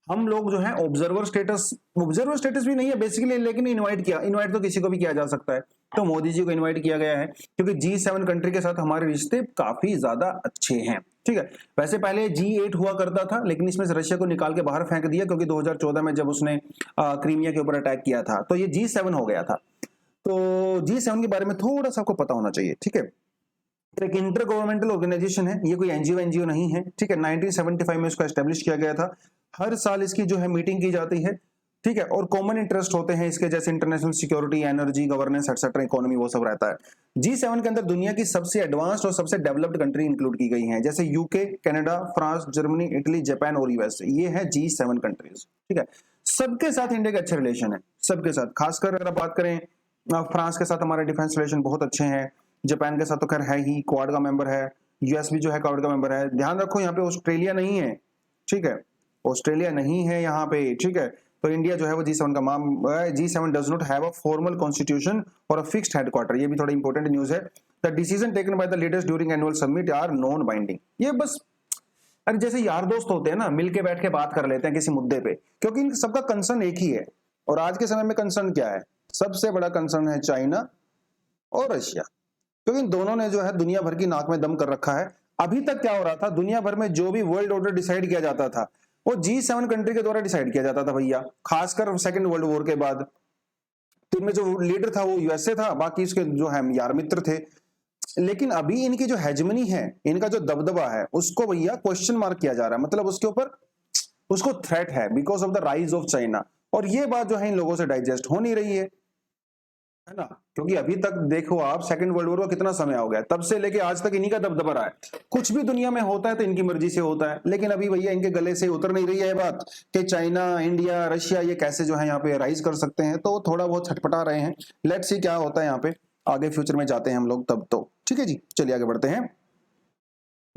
हम लोग जो है ऑब्जर्वर स्टेटस भी नहीं है बेसिकली, लेकिन इनवाइट तो किसी को भी किया जा सकता है। तो मोदी जी को इनवाइट किया गया है क्योंकि G7 कंट्री के साथ हमारे रिश्ते काफी ज्यादा अच्छे हैं। ठीक है, वैसे पहले G8 हुआ करता था, लेकिन इसमें से रशिया को निकाल के बाहर फेंक दिया क्योंकि 2014 में जब उसने क्रीमिया के ऊपर अटैक किया था, तो ये G7 हो गया था। तो G7 के बारे में थोड़ा सा आपको पता होना चाहिए। ठीक है, एक इंटर गवर्नमेंटल ऑर्गेनाइजेशन है, ये कोई एनजीओ नहीं है। ठीक है, 1975 में इसको एस्टेब्लिश किया गया था। हर साल इसकी जो है मीटिंग की जाती है। ठीक है, और कॉमन इंटरेस्ट होते हैं इसके, जैसे international security, energy, governance etcetera, economy, वो सब रहता है। G7 के अंदर दुनिया की सबसे एडवांस्ड और सबसे डेवलप्ड कंट्री इंक्लूड की गई हैं, जैसे UK, Canada, France, Germany, Italy, Japan और यूएसए। ये है G7 कंट्रीज। ठीक है, सबके साथ इंडिया के अच्छे रिलेशन है, सबके साथ। खासकर अगर आप बात करें फ्रांस के साथ हमारे डिफेंस रिलेशन बहुत अच्छे हैं, जापान के साथ तो खैर है ही, क्वाड का मेंबर है, यूएस भी जो है क्वाड का मेंबर है। ध्यान रखो यहाँ पे ऑस्ट्रेलिया नहीं है। ठीक है, ऑस्ट्रेलिया नहीं है यहाँ पे। ठीक है, तो इंडिया जो है वो G7 का G7 does not have a formal constitution और अ फिक्स्ड हेडक्वार्टर। ये भी थोड़ा इंपॉर्टेंट न्यूज है। The decision taken by the leaders during annual summit are non binding. ये बस अरे जैसे यार दोस्त होते हैं ना, मिलके बैठ के बात कर लेते हैं किसी मुद्दे पे, क्योंकि इन सबका कंसर्न एक ही है। और आज के समय में कंसर्न क्या है? सबसे बड़ा कंसर्न है चाइना और रशिया। क्योंकि इन दोनों ने जो है दुनिया भर की नाक में दम कर रखा है। अभी तक क्या हो रहा था, दुनिया भर में जो भी वर्ल्ड ऑर्डर डिसाइड किया जाता था वो G7 कंट्री के द्वारा डिसाइड किया जाता था भैया, खासकर सेकंड वर्ल्ड वॉर के बाद। तो इनमें जो लीडर था वो यूएसए था, बाकी इसके जो है यार मित्र थे। लेकिन अभी इनकी जो हेजमनी है, इनका जो दबदबा है, उसको भैया क्वेश्चन मार्क किया जा रहा है, मतलब उसके ऊपर उसको थ्रेट है because of the rise of China. और ये बात जो है इन लोगों से डाइजेस्ट हो नहीं रही है ना। क्योंकि अभी तक देखो आप, सेकंड वर्ल्ड वॉर का कितना समय हो गया, तब से लेके आज तक इन्हीं का दबदबा रहा है। कुछ भी दुनिया में होता है तो इनकी मर्जी से होता है, लेकिन अभी भैया इनके गले से उतर नहीं रही है बात कि चाइना, इंडिया, रशिया ये कैसे जो है यहाँ पे राइज कर सकते हैं। तो थोड़ा बहुत छटपटा रहे हैं। लेट्स सी क्या होता है यहाँ पे, आगे फ्यूचर में जाते हैं हम लोग तब। तो ठीक है जी, चलिए आगे बढ़ते हैं।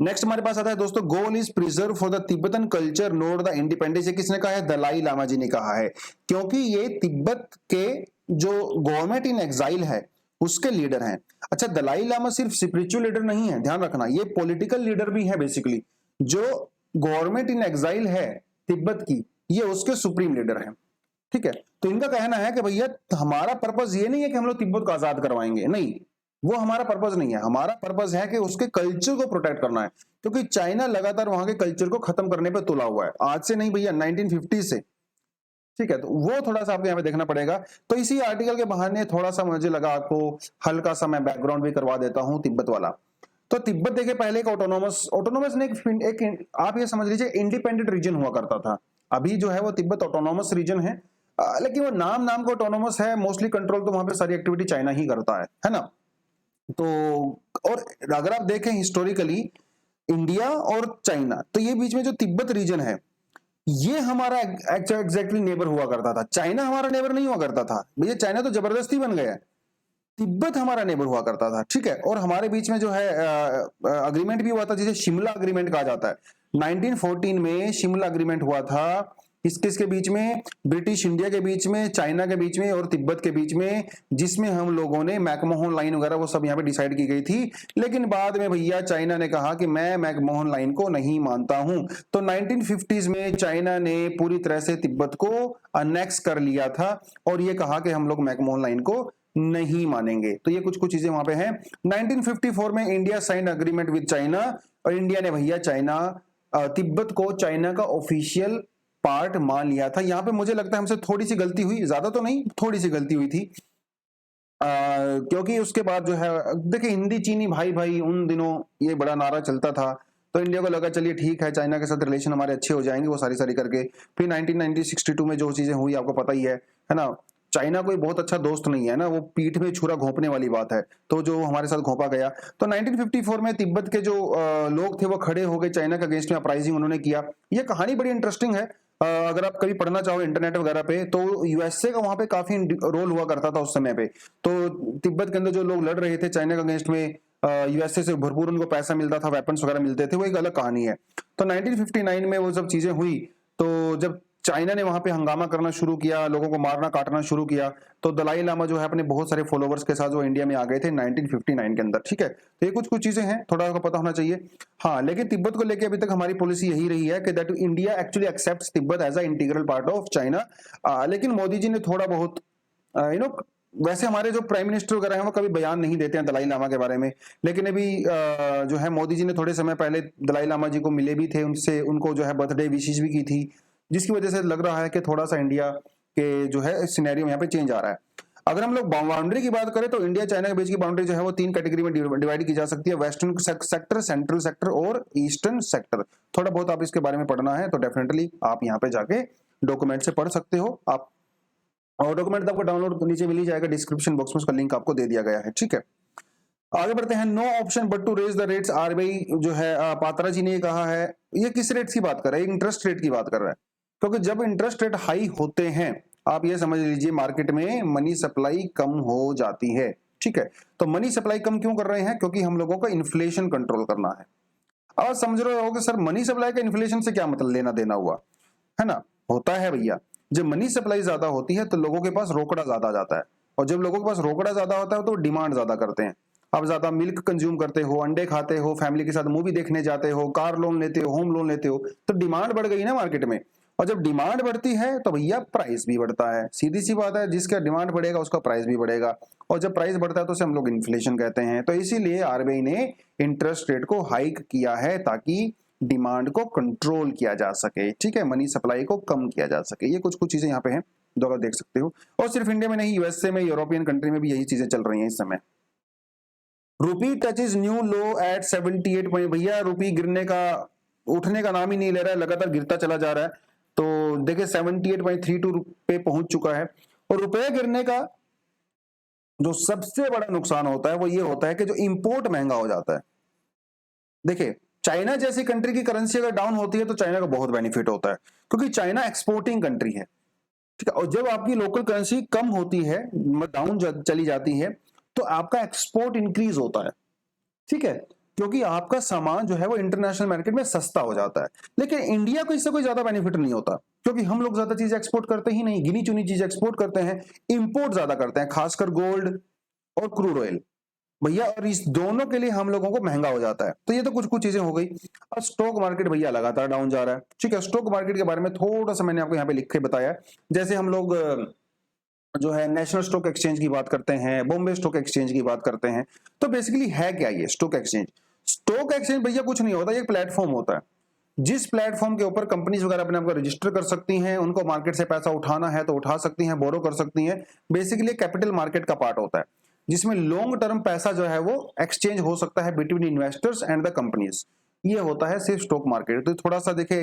नेक्स्ट हमारे पास आता है दोस्तों, goal is preserve for the Tibetan culture note the independence. ये किसने कहा है? दलाई लामा जी ने कहा है, क्योंकि ये तिब्बत के जो गवर्नमेंट इन एग्जाइल है उसके लीडर हैं। अच्छा, दलाई लामा सिर्फ स्पिरिचुअल लीडर नहीं है, ध्यान रखना, ये पॉलिटिकल लीडर भी है बेसिकली। जो गवर्नमेंट इन एग्जाइल है तिब्बत की, ये उसके सुप्रीम लीडर हैं। ठीक है, तो इनका कहना है कि भैया हमारा पर्पज ये नहीं है कि हम लोग तिब्बत को आजाद करवाएंगे, नहीं, वो हमारा पर्पज नहीं है। हमारा पर्पज है कि उसके कल्चर को प्रोटेक्ट करना है, क्योंकि चाइना लगातार वहां के कल्चर को खत्म करने पे तुला हुआ है, आज से नहीं भैया, 1950 से। ठीक है, तो वो थोड़ा सा आपको यहाँ पे देखना पड़ेगा। तो इसी आर्टिकल के बहाने थोड़ा सा मुझे लगा आपको हल्का सा मैं बैकग्राउंड भी करवा देता हूँ तिब्बत वाला। तो तिब्बत देखिए पहले एक ऑटोनोमस ने एक आप ये समझ लीजिए इंडिपेंडेंट रीजन हुआ करता था। अभी जो है वो तिब्बत ऑटोनोमस रीजन है, लेकिन वो नाम को ऑटोनोमस है, मोस्टली कंट्रोल तो वहां पे सारी एक्टिविटी चाइना ही करता है ना। तो और अगर आप देखें हिस्टोरिकली इंडिया और चाइना, तो ये बीच में जो तिब्बत रीजन है ये हमारा एग्जैक्टली नेबर हुआ करता था। चाइना हमारा नेबर नहीं हुआ करता था भैया, चाइना तो जबरदस्ती बन गया, तिब्बत हमारा नेबर हुआ करता था। ठीक है, और हमारे बीच में जो है अग्रीमेंट भी हुआ था, जिसे शिमला अग्रीमेंट कहा जाता है। 1914 में शिमला अग्रीमेंट हुआ था, किसके बीच में? ब्रिटिश इंडिया के बीच में, चाइना के बीच में और तिब्बत के बीच में, जिसमें हम लोगों ने मैकमोहन लाइन वगैरह वो सब यहाँ पे डिसाइड की गई थी। लेकिन बाद में भैया चाइना ने कहा कि मैं मैकमोहन लाइन को नहीं मानता हूं। तो 1950s में चाइना ने पूरी तरह से तिब्बत को अनेक्स कर लिया था और ये कहा कि हम लोग मैकमोहन लाइन को नहीं मानेंगे। तो ये कुछ चीजें वहां पे हैं। 1954 में India sign agreement with China, और इंडिया ने भैया चाइना तिब्बत को चाइना का ऑफिशियल पार्ट मान लिया था। यहां पे मुझे लगता है हमसे थोड़ी सी गलती हुई, ज्यादा तो नहीं, थोड़ी सी गलती हुई थी। क्योंकि उसके बाद जो है देखिए हिंदी चीनी भाई भाई उन दिनों ये बड़ा नारा चलता था, तो इंडिया को लगा चलिए ठीक है, चाइना के साथ रिलेशन हमारे अच्छे हो जाएंगे, वो सारी करके। फिर 1962 में जो चीजें हुई आपको पता ही है ना। चाइना कोई बहुत अच्छा दोस्त नहीं है ना, वो पीठ में छुरा घोंपने वाली बात है, तो जो हमारे साथ घोंपा गया। तो 1954 में तिब्बत के जो लोग थे वो खड़े हो गए चाइना के अगेंस्ट में, अपराइजिंग उन्होंने किया। ये कहानी बड़ी इंटरेस्टिंग है, अगर आप कभी पढ़ना चाहो इंटरनेट वगैरह पे, तो यूएसए का वहां पे काफी रोल हुआ करता था उस समय पे। तो तिब्बत के अंदर जो लोग लड़ रहे थे चाइना के अगेंस्ट में, यूएसए से भरपूर उनको पैसा मिलता था, वेपन्स वगैरह मिलते थे, वो एक अलग कहानी है। तो 1959 में वो सब चीजें हुई, तो जब चाइना ने वहां पे हंगामा करना शुरू किया, लोगों को मारना काटना शुरू किया, तो दलाई लामा जो है अपने बहुत सारे फॉलोवर्स के साथ वो इंडिया में आ गए थे 1959 के अंदर। ठीक है, तो ये कुछ चीजें हैं, थोड़ा आपको पता होना चाहिए। हाँ, लेकिन तिब्बत को लेकर अभी तक हमारी पॉलिसी यही रही है कि that India actually accepts Tibet as a integral part of China. लेकिन मोदी जी ने थोड़ा बहुत वैसे हमारे जो प्राइम मिनिस्टर वगैरह हैं वो कभी बयान नहीं देते हैं दलाई लामा के बारे में, लेकिन अभी जो है मोदी जी ने थोड़े समय पहले दलाई लामा जी को मिले भी थे, उनसे उनको जो है बर्थडे विशेष भी की थी, जिसकी वजह से लग रहा है कि थोड़ा सा इंडिया के जो है सिनेरियो यहाँ पे चेंज आ रहा है। अगर हम लोग बाउंड्री की बात करें तो इंडिया चाइना के बीच की बाउंड्री जो है वो 3 कैटेगरी में डिवाइड की जा सकती है, वेस्टर्न सेक्टर, सेंट्रल सेक्टर और ईस्टर्न सेक्टर। थोड़ा बहुत आप इसके बारे में पढ़ना है तो डेफिनेटली आप यहाँ पे जाके डॉक्यूमेंट से पढ़ सकते हो आप, और डॉक्यूमेंट आपको डाउनलोड नीचे मिल ही जाएगा, डिस्क्रिप्शन बॉक्स में उसका लिंक आपको दे दिया गया है। ठीक है, आगे बढ़ते हैं। No option but to raise the rates, RBI जो है पात्रा जी ने कहा है। ये किस रेट की बात कर रहा है? इंटरेस्ट रेट की बात कर रहा है, क्योंकि जब इंटरेस्ट रेट हाई होते हैं आप ये समझ लीजिए मार्केट में मनी सप्लाई कम हो जाती है। ठीक है, तो मनी सप्लाई कम क्यों कर रहे हैं? क्योंकि हम लोगों को इन्फ्लेशन कंट्रोल करना है। अब समझ रहे हो कि सर मनी सप्लाई का इन्फ्लेशन से क्या मतलब लेना देना हुआ, है ना? होता है भैया, जब मनी सप्लाई ज्यादा होती है तो लोगों के पास रोकड़ा ज्यादा आ जाता है, और जब लोगों के पास रोकड़ा ज्यादा होता है तो डिमांड ज्यादा करते हैं। आप ज्यादा मिल्क कंज्यूम करते हो, अंडे खाते हो, फैमिली के साथ मूवी देखने जाते हो, कार लोन लेते हो, होम लोन लेते हो, तो डिमांड बढ़ गई ना मार्केट में। और जब डिमांड बढ़ती है तो भैया प्राइस भी बढ़ता है, सीधी सी बात है, जिसका डिमांड बढ़ेगा उसका प्राइस भी बढ़ेगा, और जब प्राइस बढ़ता है तो उसे हम लोग इन्फ्लेशन कहते हैं। तो इसीलिए आरबीआई ने इंटरेस्ट रेट को हाइक किया है ताकि डिमांड को कंट्रोल किया जा सके, ठीक है, मनी सप्लाई को कम किया जा सके। ये कुछ चीजें यहाँ पे हैं जो आप देख सकते हो, और सिर्फ इंडिया में नहीं, यूएसए में, यूरोपियन कंट्री में भी यही चीजें चल रही हैं इस समय। रूपी टचेज न्यू लो एट 78 पॉइंट, भैया रूपी गिरने का, उठने का नाम ही नहीं ले रहा है, लगातार गिरता चला जा रहा है। तो देखिए 78.32 पे पहुंच चुका है। और रुपये गिरने का जो सबसे बड़ा नुकसान होता है वो ये होता है कि जो इंपोर्ट महंगा हो जाता है। देखिए चाइना जैसी कंट्री की करेंसी अगर डाउन होती है तो चाइना का बहुत बेनिफिट होता है, क्योंकि चाइना एक्सपोर्टिंग कंट्री है, ठीक है। और जब आपकी लोकल करेंसी कम होती है, डाउन चली जाती है, तो आपका एक्सपोर्ट इंक्रीज होता है, ठीक है, क्योंकि आपका सामान जो है वो इंटरनेशनल मार्केट में सस्ता हो जाता है। लेकिन इंडिया को इससे कोई ज्यादा बेनिफिट नहीं होता, क्योंकि हम लोग ज्यादा चीज एक्सपोर्ट करते ही नहीं, गिनी चुनी चीज एक्सपोर्ट करते हैं, इंपोर्ट ज्यादा करते हैं, खासकर गोल्ड और क्रूड ऑयल भैया, और इस दोनों के लिए हम लोगों को महंगा हो जाता है। तो ये तो कुछ चीजें हो गई। और स्टॉक मार्केट भैया लगातार डाउन जा रहा है, ठीक है। स्टॉक मार्केट के बारे में थोड़ा सा मैंने आपको यहाँ पे लिख के बताया, जैसे हम लोग जो है नेशनल स्टॉक एक्सचेंज की बात करते हैं, बॉम्बे स्टॉक एक्सचेंज की बात करते हैं, तो बेसिकली है क्या ये स्टॉक एक्सचेंज? स्टॉक एक्सचेंज भैया कुछ नहीं होता, ये एक प्लेटफॉर्म होता है, जिस प्लेटफॉर्म के ऊपर कंपनीज वगैरह अपने आपको रजिस्टर कर सकती हैं, उनको मार्केट से पैसा उठाना है तो उठा सकती हैं, बोरो कर सकती हैं। बेसिकली कैपिटल मार्केट का पार्ट होता है, जिसमें लॉन्ग टर्म पैसा जो है वो एक्सचेंज हो सकता है between investors and the companies. ये होता है सिर्फ स्टॉक मार्केट। तो थोड़ा सा देखे,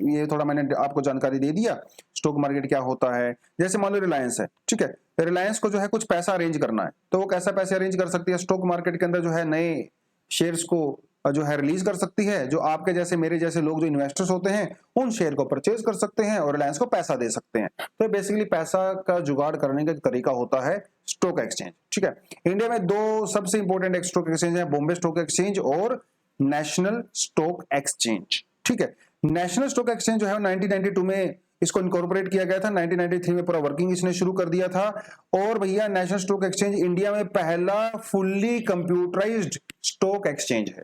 ये थोड़ा मैंने आपको जानकारी दे दिया स्टॉक मार्केट क्या होता है। जैसे मान लो रिलायंस है, ठीक है, रिलायंस को जो है कुछ पैसा अरेंज करना है, तो वो कैसा पैसा अरेंज कर सकती है? स्टॉक मार्केट के अंदर जो है नए शेयर्स को जो है रिलीज कर सकती है, जो आपके जैसे मेरे जैसे लोग जो इन्वेस्टर्स होते हैं उन शेयर को परचेज कर सकते हैं और रिलायंस को पैसा दे सकते हैं। तो बेसिकली पैसा का जुगाड़ करने का तरीका होता है स्टॉक एक्सचेंज, ठीक है। इंडिया में दो सबसे इंपॉर्टेंट स्टॉक एक्सचेंज है, बॉम्बे स्टॉक एक्सचेंज और नेशनल स्टॉक एक्सचेंज, ठीक है। नेशनल स्टॉक एक्सचेंज जो है 1992 में इसको इनकॉर्पोरेट किया गया था, 1993 में पूरा वर्किंग इसने शुरू कर दिया था। और भैया नेशनल स्टॉक एक्सचेंज इंडिया में पहला फुल्ली कंप्यूटराइज्ड स्टॉक एक्सचेंज है,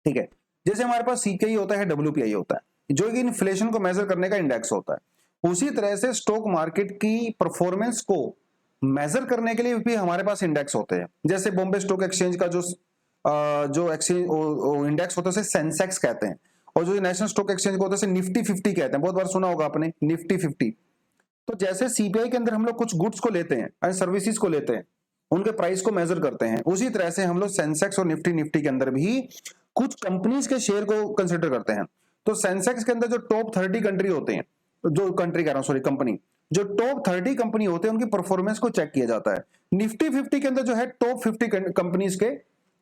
ठीक है। जैसे हमारे पास सीकेई होता है, डब्ल्यूपीआई होता है, जो कि इन्फ्लेशन को मेजर करने का इंडेक्स होता है, उसी तरह से स्टॉक मार्केट की परफॉर्मेंस को मेजर करने के लिए भी हमारे पास इंडेक्स होते हैं। जैसे बॉम्बे स्टॉक एक्सचेंज का जो एक्सचेंज इंडेक्स होता है उसे सेंसेक्स कहते हैं, और जो नेशनल स्टॉक एक्सचेंज को होता है निफ्टी 50 कहते हैं, बहुत बार सुना होगा आपने निफ्टी 50। तो जैसे सीपीआई के अंदर हम लोग कुछ गुड्स को लेते हैं, सर्विसेज को लेते हैं, उनके प्राइस को मेजर करते हैं, उसी तरह से हम लोग सेंसेक्स और निफ्टी के अंदर भी कुछ कंपनीज के शेयर को कंसिडर करते हैं। तो सेंसेक्स के अंदर जो टॉप 30 कंट्री होते हैं, जो कंट्री कह रहा हूं सॉरी कंपनी, जो टॉप 30 कंपनी होते हैं उनकी परफॉर्मेंस को चेक किया जाता है। निफ्टी 50 के अंदर जो है टॉप 50 कंपनीज के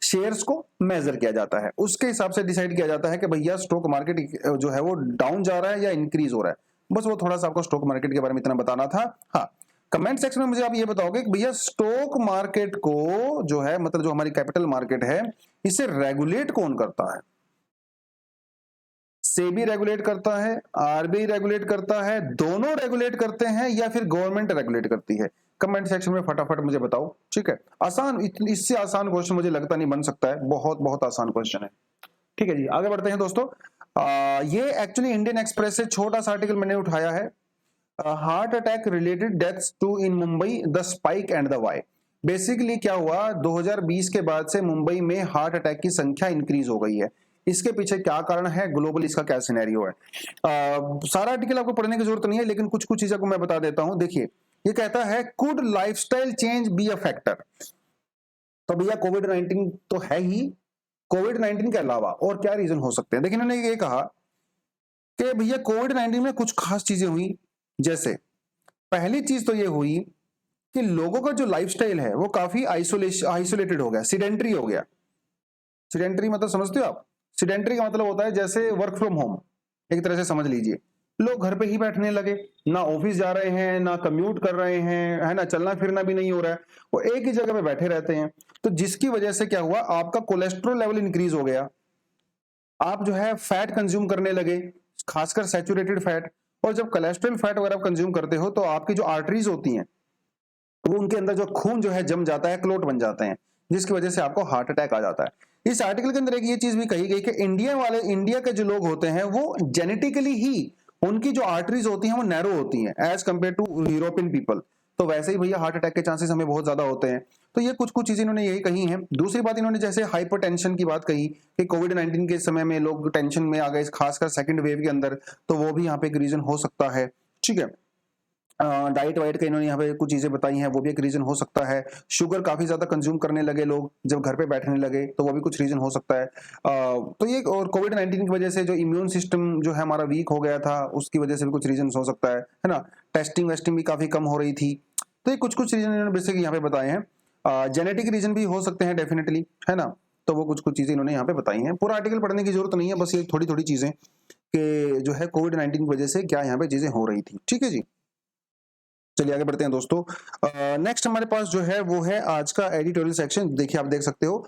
शेयर्स को मेजर किया जाता है, उसके हिसाब से डिसाइड किया जाता है कि भैया स्टॉक मार्केट जो है वो डाउन जा रहा है या इंक्रीज हो रहा है। बस वो थोड़ा सा आपको स्टॉक मार्केट के बारे में इतना बताना था। हाँ, कमेंट सेक्शन में मुझे आप ये बताओगे कि भैया स्टॉक मार्केट को जो है, मतलब जो हमारी कैपिटल मार्केट है, इसे रेगुलेट कौन करता है? सेबी रेगुलेट करता है, आरबीआई रेगुलेट करता है, दोनों रेगुलेट करते हैं, या फिर गवर्नमेंट रेगुलेट करती है? कमेंट सेक्शन में फटाफट मुझे बताओ, ठीक है। आसान, इससे आसान क्वेश्चन मुझे लगता नहीं बन सकता है, बहुत बहुत आसान क्वेश्चन है, ठीक है जी। आगे बढ़ते हैं दोस्तों। ये एक्चुअली इंडियन एक्सप्रेस से छोटा सा आर्टिकल मैंने उठाया है, heart attack related deaths to in Mumbai, the spike and the why. Basically क्या हुआ, 2020 के बाद से मुंबई में हार्ट अटैक की संख्या इंक्रीज हो गई है। इसके पीछे क्या कारण है, ग्लोबल इसका क्या सिनेरियो है? सारा आर्टिकल आपको पढ़ने की जरूरत नहीं है, लेकिन कुछ कुछ चीजों को मैं बता देता हूं। देखिए ये कहता है could lifestyle change be a factor. तो भैया कोविड-19 तो है ही, कोविड-19 के अलावा और क्या रीजन हो सकते हैं? देखिए इन्होंने ये कहा कि भैया कोविड-19 में कुछ खास चीजें हुई। जैसे पहली चीज तो ये हुई कि लोगों का जो लाइफस्टाइल है वो काफी आइसोलेटेड हो गया, सिडेंटरी हो गया। सिडेंटरी मतलब समझते हो आप? सिडेंटरी का मतलब होता है जैसे वर्क फ्रॉम होम, एक तरह से समझ लीजिए। लोग घर पे ही बैठने लगे, ना ऑफिस जा रहे हैं, ना कम्यूट कर रहे हैं, है ना, चलना फिरना भी नहीं हो रहा है, वो एक ही जगह पे बैठे रहते हैं। तो जिसकी वजह से क्या हुआ, आपका कोलेस्ट्रॉल लेवल इंक्रीज हो गया, आप जो है फैट कंज्यूम करने लगे, खासकर सैचुरेटेड फैट। और जब कोलेस्ट्रॉल फैट वगैरह कंज्यूम करते हो तो आपकी जो आर्टरीज होती हैं वो उनके अंदर जो खून जो है जम जाता है, क्लोट बन जाते हैं, जिसकी वजह से आपको हार्ट अटैक आ जाता है। इस आर्टिकल के अंदर एक ये चीज भी कही गई कि इंडिया के जो लोग होते हैं वो जेनेटिकली ही उनकी जो आर्टरीज होती हैं वो नैरो होती हैं as compared to European people. तो वैसे ही भैया हार्ट अटैक के चांसेस हमें बहुत ज्यादा होते हैं। तो ये कुछ कुछ चीजें इन्होंने यही कही हैं। दूसरी बात इन्होंने जैसे हाइपरटेंशन की बात कही कि कोविड-19 के समय में लोग टेंशन में आ गए, खासकर सेकंड वेव के अंदर, तो वो भी यहाँ पे एक रीजन हो सकता है। ठीक है, डाइट वाइट का इन्होंने यहाँ पे कुछ चीजें बताई हैं, वो भी एक रीजन हो सकता है। शुगर काफी ज्यादा कंज्यूम करने लगे लोग जब घर पे बैठने लगे, तो वो भी कुछ रीजन हो सकता है। तो ये और कोविड-19 की वजह से जो इम्यून सिस्टम जो है हमारा वीक हो गया था, उसकी वजह से भी कुछ रीजन हो सकता है ना। टेस्टिंग वेस्टिंग भी काफी कम हो रही थी। तो ये कुछ कुछ रीजन इन्होंने बेसिक यहाँ पे बताए हैं। जेनेटिक रीजन भी हो सकते हैं डेफिनेटली, है ना। तो वो कुछ कुछ चीजें इन्होंने यहाँ पे बताई हैं। पूरा आर्टिकल पढ़ने की जरूरत नहीं है, बस ये थोड़ी थोड़ी चीजें कि जो है कोविड-19 की वजह से क्या यहाँ पे चीजें हो रही थी। ठीक है जी, चलिए आगे बढ़ते हैं दोस्तों। नेक्स्ट हमारे पास जो है वो है आज का एडिटोरियल सेक्शन। देखिए आप देख सकते हो,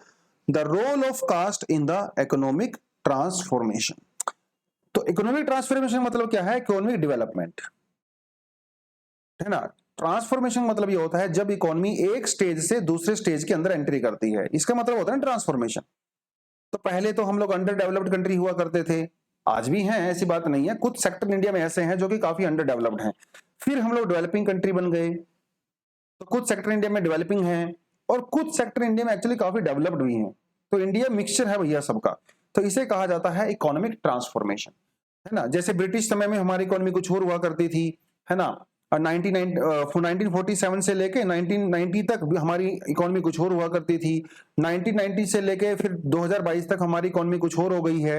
the role of caste in the economic transformation. तो इकोनॉमिक ट्रांसफॉर्मेशन मतलब क्या है? इकोनॉमिक डेवलपमेंट, है ना। ट्रांसफॉर्मेशन मतलब ये होता है जब इकोनॉमी एक स्टेज से दूसरे स्टेज के अंदर एंट्री करती है, इसका मतलब होता है ना ट्रांसफॉर्मेशन। तो पहले तो हम लोग अंडर डेवलप्ड कंट्री हुआ करते थे, आज भी हैं, ऐसी बात नहीं है। कुछ सेक्टर इंडिया में ऐसे हैं जो कि काफी अंडर डेवलप्ड हैं। फिर हम लोग डेवलपिंग कंट्री बन गए, तो कुछ सेक्टर इंडिया में डेवलपिंग हैं और कुछ सेक्टर इंडिया में एक्चुअली काफी डेवलप्ड भी हैं। तो इंडिया मिक्सचर है भैया सबका। तो इसे कहा जाता है इकोनॉमिक ट्रांसफॉर्मेशन, है ना। जैसे ब्रिटिश समय में हमारी इकोनॉमी कुछ और हुआ करती थी, है ना। 1947 से लेके 1990 तक हमारी इकोनॉमी कुछ और हुआ करती थी। 1990 से लेके फिर 2022 तक हमारी इकोनॉमी कुछ और हो गई है।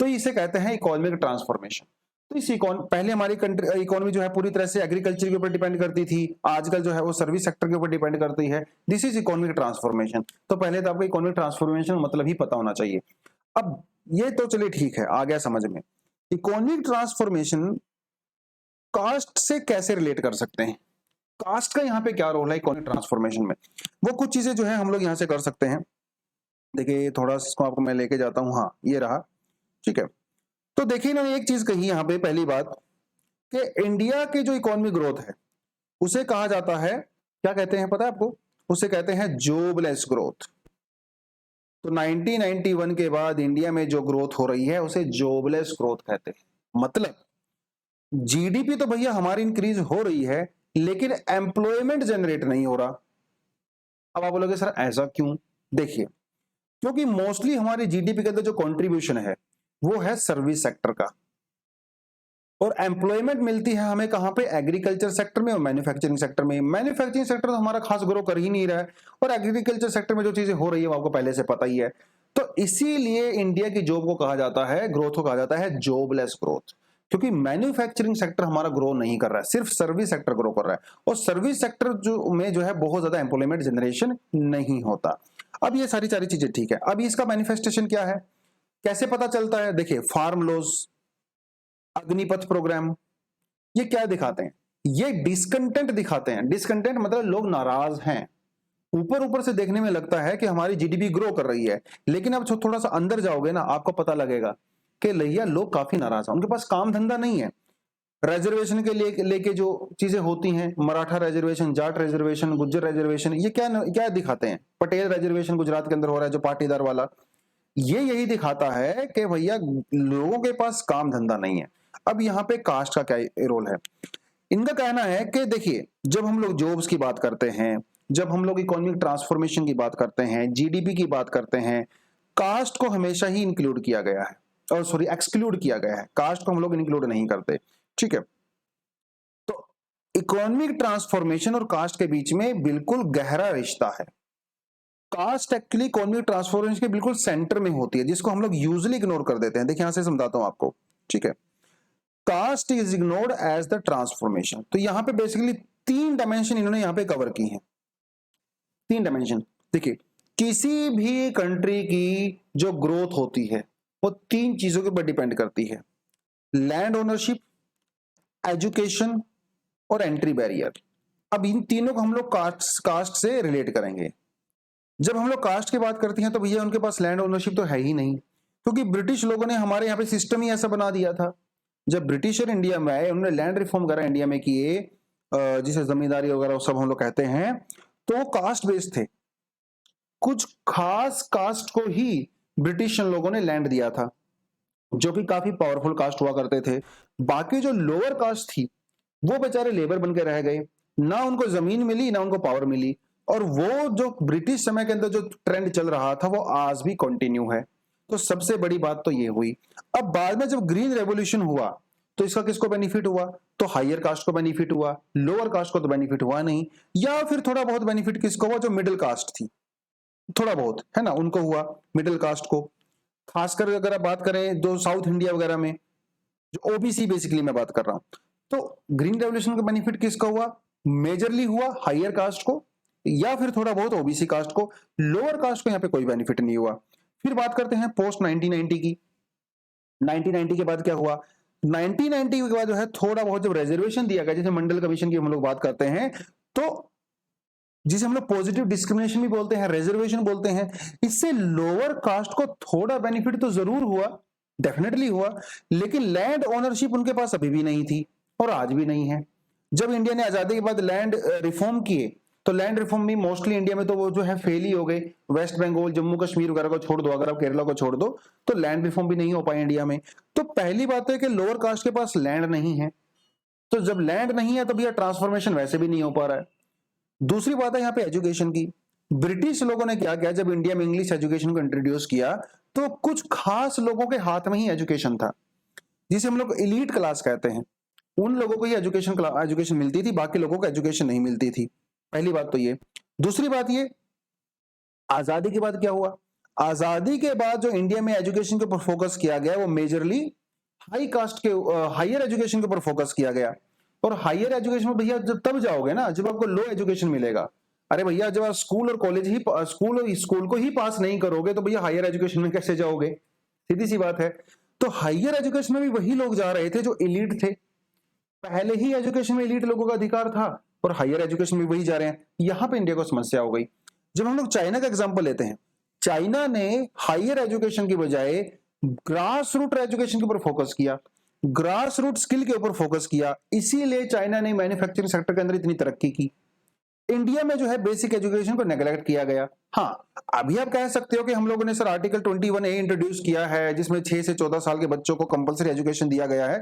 तो इसे कहते हैं इकोनॉमिक ट्रांसफॉर्मेशन। तो इस पहले हमारी इकोनॉमी जो है पूरी तरह से एग्रीकल्चर के ऊपर डिपेंड करती थी, आजकल जो है वो सर्विस सेक्टर के ऊपर डिपेंड करती है। This is economic transformation. तो पहले तो आपको इकोनॉमिक ट्रांसफॉर्मेशन मतलब ही पता होना चाहिए। अब ये तो चलिए ठीक है, आ गया समझ में। इकोनॉमिक ट्रांसफॉर्मेशन कास्ट से कैसे रिलेट कर सकते हैं? कास्ट का यहाँ पे क्या रोल है इकोनॉमिक ट्रांसफॉर्मेशन में? वो कुछ चीजें जो है हम लोग यहाँ से कर सकते हैं। देखिए थोड़ा सा इसको आपको मैं लेके जाता हूँ। हाँ ये रहा, ठीक है। तो देखिए इन्होंने एक चीज कही यहाँ पे, पहली बात कि इंडिया की जो इकोनॉमिक ग्रोथ है उसे कहा जाता है, क्या कहते हैं पता है आपको? उसे कहते हैं जॉबलेस ग्रोथ। तो 1991 के बाद इंडिया में जो ग्रोथ हो रही है उसे जॉबलेस ग्रोथ कहते हैं। मतलब जीडीपी तो भैया हमारी इंक्रीज हो रही है, लेकिन एम्प्लॉयमेंट जनरेट नहीं हो रहा। अब आप बोलोगे सर ऐसा क्यों? देखिए, क्योंकि मोस्टली हमारे जीडीपी के अंदर जो कंट्रीब्यूशन है वो है सर्विस सेक्टर का, और एम्प्लॉयमेंट मिलती है हमें कहां पे? एग्रीकल्चर सेक्टर में और मैन्युफैक्चरिंग सेक्टर में। मैन्युफैक्चरिंग सेक्टर तो हमारा खास ग्रो कर ही नहीं रहा है, और एग्रीकल्चर सेक्टर में जो चीजें हो रही है वो आपको पहले से पता ही है। तो इसीलिए इंडिया की जॉब को कहा जाता है, ग्रोथ को कहा जाता है जॉबलेस ग्रोथ, क्योंकि मैन्युफैक्चरिंग सेक्टर हमारा ग्रो नहीं कर रहा है, सिर्फ सर्विस सेक्टर ग्रो कर रहा है। और सर्विस सेक्टर जो है बहुत ज्यादा एम्प्लॉयमेंट जनरेशन नहीं होता। अब ये सारी सारी चीजें ठीक है। अब इसका मैनिफेस्टेशन क्या है, कैसे पता चलता है? देखिए फार्म लॉस, अग्निपथ प्रोग्राम, ये क्या दिखाते हैं? ये डिसकंटेंट दिखाते हैं। डिसकंटेंट मतलब लोग नाराज हैं। ऊपर ऊपर से देखने में लगता है कि हमारी जीडीपी ग्रो कर रही है, लेकिन अब थोड़ा सा अंदर जाओगे ना आपको पता लगेगा कि भैया लोग काफी नाराज हैं, उनके पास काम धंधा नहीं है। रिजर्वेशन के लिए लेके जो चीजें होती हैं, Maratha reservation, Jat reservation, Gujjar reservation, ये क्या क्या दिखाते हैं? पटेल रिजर्वेशन गुजरात के अंदर हो रहा है जो पाटीदार वाला, ये यही दिखाता है कि भैया लोगों के पास काम धंधा नहीं है। अब यहाँ पे कास्ट का क्या रोल है? इनका कहना है कि देखिए जब हम लोग जॉब्स की बात करते हैं, जब हम लोग इकोनॉमिक ट्रांसफॉर्मेशन की बात करते हैं, जीडीपी की बात करते हैं, कास्ट को हमेशा ही इंक्लूड किया गया है, और सॉरी एक्सक्लूड किया गया है। कास्ट को हम लोग इंक्लूड नहीं करते, ठीक है। तो इकोनॉमिक ट्रांसफॉर्मेशन और कास्ट के बीच में बिल्कुल गहरा रिश्ता है। कास्ट एक्चुअली इकोनॉमिक ट्रांसफॉर्मेशन के बिल्कुल सेंटर में होती है, जिसको हम लोग यूजुअली इग्नोर कर देते हैं। देखिए यहां से समझाता हूं आपको, ठीक है। Caste is ignored as the transformation. तो यहां पे बेसिकली तीन डायमेंशन इन्होंने यहां पे कवर की हैं। तीन डायमेंशन देखिए, किसी भी कंट्री की जो ग्रोथ होती है वो तीन चीजों के ऊपर डिपेंड करती है: लैंड ओनरशिप, एजुकेशन और एंट्री बैरियर। अब इन तीनों को हम लोग कास्ट से रिलेट करेंगे। जब हम लोग कास्ट की बात करते हैं तो भैया उनके पास लैंड ओनरशिप तो है ही नहीं, क्योंकि ब्रिटिश लोगों ने हमारे यहाँ पे सिस्टम ही ऐसा बना दिया था। जब ब्रिटिशर इंडिया में आए, उन्होंने लैंड रिफॉर्म करा इंडिया में किए, जिसे जमींदारी वगैरह सब हम लोग कहते हैं, तो वो कास्ट बेस्ड थे। कुछ खास कास्ट को ही ब्रिटिश लोगों ने लैंड दिया था। जो कि काफी पावरफुल कास्ट हुआ करते थे। बाकी जो लोअर कास्ट थी वो बेचारे लेबर बन के रह गए, ना उनको जमीन मिली ना उनको पावर मिली। और वो जो ब्रिटिश समय के अंदर जो ट्रेंड चल रहा था वो आज भी कंटिन्यू है। तो सबसे बड़ी बात तो ये हुई। अब बाद में जब ग्रीन रेवोल्यूशन हुआ तो इसका किसको बेनिफिट हुआ? तो हायर कास्ट को बेनिफिट हुआ, लोअर कास्ट को तो बेनिफिट हुआ नहीं। या फिर थोड़ा बहुत बेनिफिट किसको हुआ? जो मिडिल कास्ट थी, थोड़ा बहुत है ना, उनको हुआ, मिडिल कास्ट को। खासकर अगर आप बात करें जो साउथ इंडिया वगैरह में, जो ओबीसी बेसिकली मैं बात कर रहा हूं, तो ग्रीन रेवोल्यूशन का बेनिफिट किसका हुआ? मेजरली हुआ हायर कास्ट को या फिर थोड़ा बहुत ओबीसी कास्ट को। लोअर कास्ट को यहां पे कोई बेनिफिट नहीं हुआ। फिर बात करते हैं पोस्ट 1990 की। 1990 के बाद क्या हुआ? 1990 के बाद जो है थोड़ा बहुत जब रिजर्वेशन दिया गया, जैसे मंडल कमीशन की हम लोग बात करते हैं, तो जिसे हम लोग पॉजिटिव डिस्क्रिमिनेशन भी बोलते हैं, रिजर्वेशन बोलते हैं, इससे लोअर कास्ट को थोड़ा बेनिफिट तो जरूर हुआ, डेफिनेटली हुआ, लेकिन लैंड ओनरशिप उनके पास अभी भी नहीं थी और आज भी नहीं है। जब इंडिया ने आजादी के बाद लैंड रिफॉर्म किए तो लैंड रिफॉर्म भी मोस्टली इंडिया में तो वो जो है फेल ही हो गए। वेस्ट बंगाल, जम्मू कश्मीर वगैरह को छोड़ दो, अगर आप केरला को छोड़ दो, तो लैंड रिफॉर्म भी नहीं हो पाए इंडिया में। तो पहली बात है कि लोअर कास्ट के पास लैंड नहीं है, तो जब लैंड नहीं है तो भैया ट्रांसफॉर्मेशन वैसे भी नहीं हो पा रहा है। दूसरी बात है यहाँ पे एजुकेशन की। ब्रिटिश लोगों ने क्या किया, जब इंडिया में इंग्लिश एजुकेशन को इंट्रोड्यूस किया तो कुछ खास लोगों के हाथ में ही एजुकेशन था, जिसे हम लोग एलीट क्लास कहते हैं। उन लोगों को ही एजुकेशन मिलती थी, बाकी लोगों को एजुकेशन नहीं मिलती थी। पहली बात तो ये। दूसरी बात ये, आजादी के बाद क्या हुआ? आजादी के बाद जो इंडिया में एजुकेशन के ऊपर फोकस किया गया वो मेजरली हाई कास्ट के हायर एजुकेशन के ऊपर फोकस किया गया। और हायर एजुकेशन में भैया जब तब जाओगे ना जब आपको लो एजुकेशन मिलेगा। अरे भैया जब आप स्कूल और कॉलेज ही स्कूल को ही पास नहीं करोगे तो भैया हायर एजुकेशन में कैसे जाओगे? सीधी सी बात है। तो हायर एजुकेशन में भी वही लोग जा रहे थे जो एलीट थे। पहले ही एजुकेशन में एलीट लोगों का अधिकार था और हायर एजुकेशन में वही जा रहे हैं। यहां पे इंडिया को समस्या हो गई। जब हम लोग चाइना का एग्जांपल लेते हैं, चाइना ने हायर एजुकेशन की बजाय ग्रास रूट एजुकेशन के ऊपर फोकस किया, ग्रास रूट स्किल के ऊपर फोकस किया, इसीलिए चाइना ने मैन्युफैक्चरिंग सेक्टर के अंदर इतनी तरक्की की। इंडिया में जो है बेसिक एजुकेशन को नेग्लेक्ट किया गया। हाँ, अभी आप कह सकते हो कि हम लोगों ने सर आर्टिकल 21A इंट्रोड्यूस किया है जिसमें 6 से 14 साल के बच्चों को कंपलसरी एजुकेशन दिया गया है।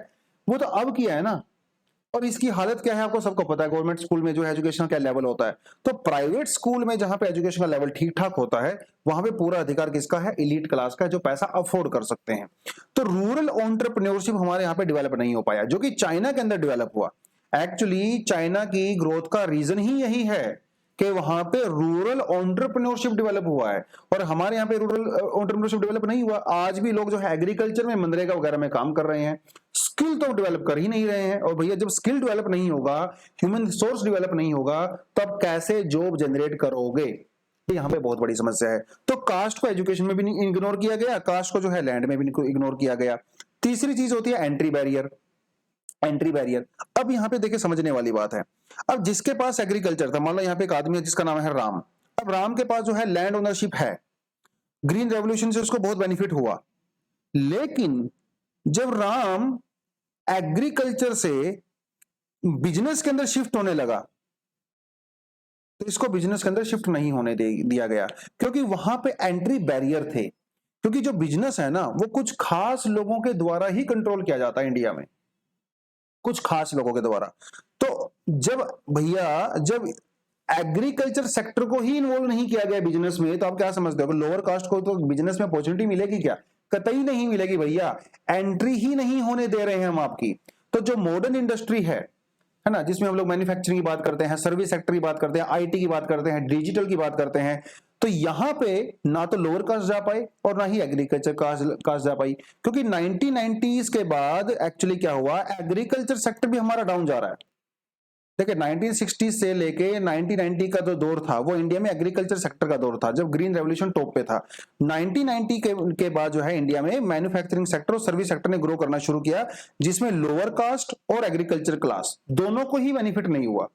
वो तो अब किया है ना, और इसकी हालत क्या है आपको सबको पता है। गवर्नमेंट स्कूल में जो है एजुकेशन का क्या लेवल होता है, तो प्राइवेट स्कूल में जहां पे एजुकेशन का लेवल ठीक ठाक होता है वहां पे पूरा अधिकार किसका है? एलीट क्लास का, जो पैसा अफोर्ड कर सकते हैं। तो रूरल एंटरप्रेन्योरशिप हमारे यहाँ पे डेवलप नहीं हो पाया, जो कि चाइना के अंदर डेवलप हुआ। एक्चुअली चाइना की ग्रोथ का रीजन ही यही है कि वहां पे रूरल एंटरप्रेन्योरशिप डेवलप हुआ है, और हमारे यहाँ पे रूरल एंटरप्रेन्योरशिप डेवलप नहीं हुआ। आज भी लोग जो है एग्रीकल्चर में, मनरेगा वगैरह में काम कर रहे हैं, स्किल तो डेवलप कर ही नहीं रहे हैं। और भैया जब स्किल डेवलप नहीं होगा, ह्यूमन रिसोर्स डेवलप नहीं होगा, तब कैसे जॉब जनरेट करोगे? यहाँ पे बहुत बड़ी समस्या है। तो कास्ट को एजुकेशन में भी इग्नोर किया गया, कास्ट को जो है लैंड में भी इग्नोर किया गया। तीसरी चीज होती है एंट्री बैरियर। एंट्री बैरियर, अब यहाँ पे देखिए समझने वाली बात है। अब जिसके पास एग्रीकल्चर था, मान लो यहाँ पे एक आदमी है जिसका नाम है राम। अब राम के पास जो है लैंड ओनरशिप है, ग्रीन रेवोल्यूशन से उसको बहुत बेनिफिट हुआ। लेकिन जब राम एग्रीकल्चर से बिजनेस के अंदर शिफ्ट होने लगा तो इसको बिजनेस के अंदर शिफ्ट नहीं होने दिया गया, क्योंकि वहां पे एंट्री बैरियर थे। क्योंकि जो बिजनेस है ना वो कुछ खास लोगों के द्वारा ही कंट्रोल किया जाता है इंडिया में, कुछ खास लोगों के द्वारा। तो जब भैया जब एग्रीकल्चर सेक्टर को ही इन्वॉल्व नहीं किया गया बिजनेस में, तो आप क्या समझते हो, लोअर कास्ट को तो बिजनेस में अपॉर्चुनिटी मिलेगी क्या? कतई नहीं मिलेगी भैया, एंट्री ही नहीं होने दे रहे हैं हम आपकी। तो जो मॉडर्न इंडस्ट्री है ना, जिसमें हम लोग मैन्युफैक्चरिंग की बात करते हैं, सर्विस सेक्टर की बात करते हैं, आईटी की बात करते हैं, डिजिटल की बात करते हैं, तो यहां पे ना तो लोअर कास्ट जा पाए और ना ही एग्रीकल्चर कास्ट जा पाई। क्योंकि 1990s के बाद एक्चुअली क्या हुआ, एग्रीकल्चर सेक्टर भी हमारा डाउन जा रहा है। देखिए 1960 से लेके 1990 का जो दौर था वो इंडिया में एग्रीकल्चर सेक्टर का दौर था, जब ग्रीन रेवोल्यूशन टॉप पे था। 1990 के बाद जो है इंडिया में मैन्युफैक्चरिंग सेक्टर और सर्विस सेक्टर ने ग्रो करना शुरू किया, जिसमें लोअर कास्ट और एग्रीकल्चर क्लास दोनों को ही बेनिफिट नहीं हुआ।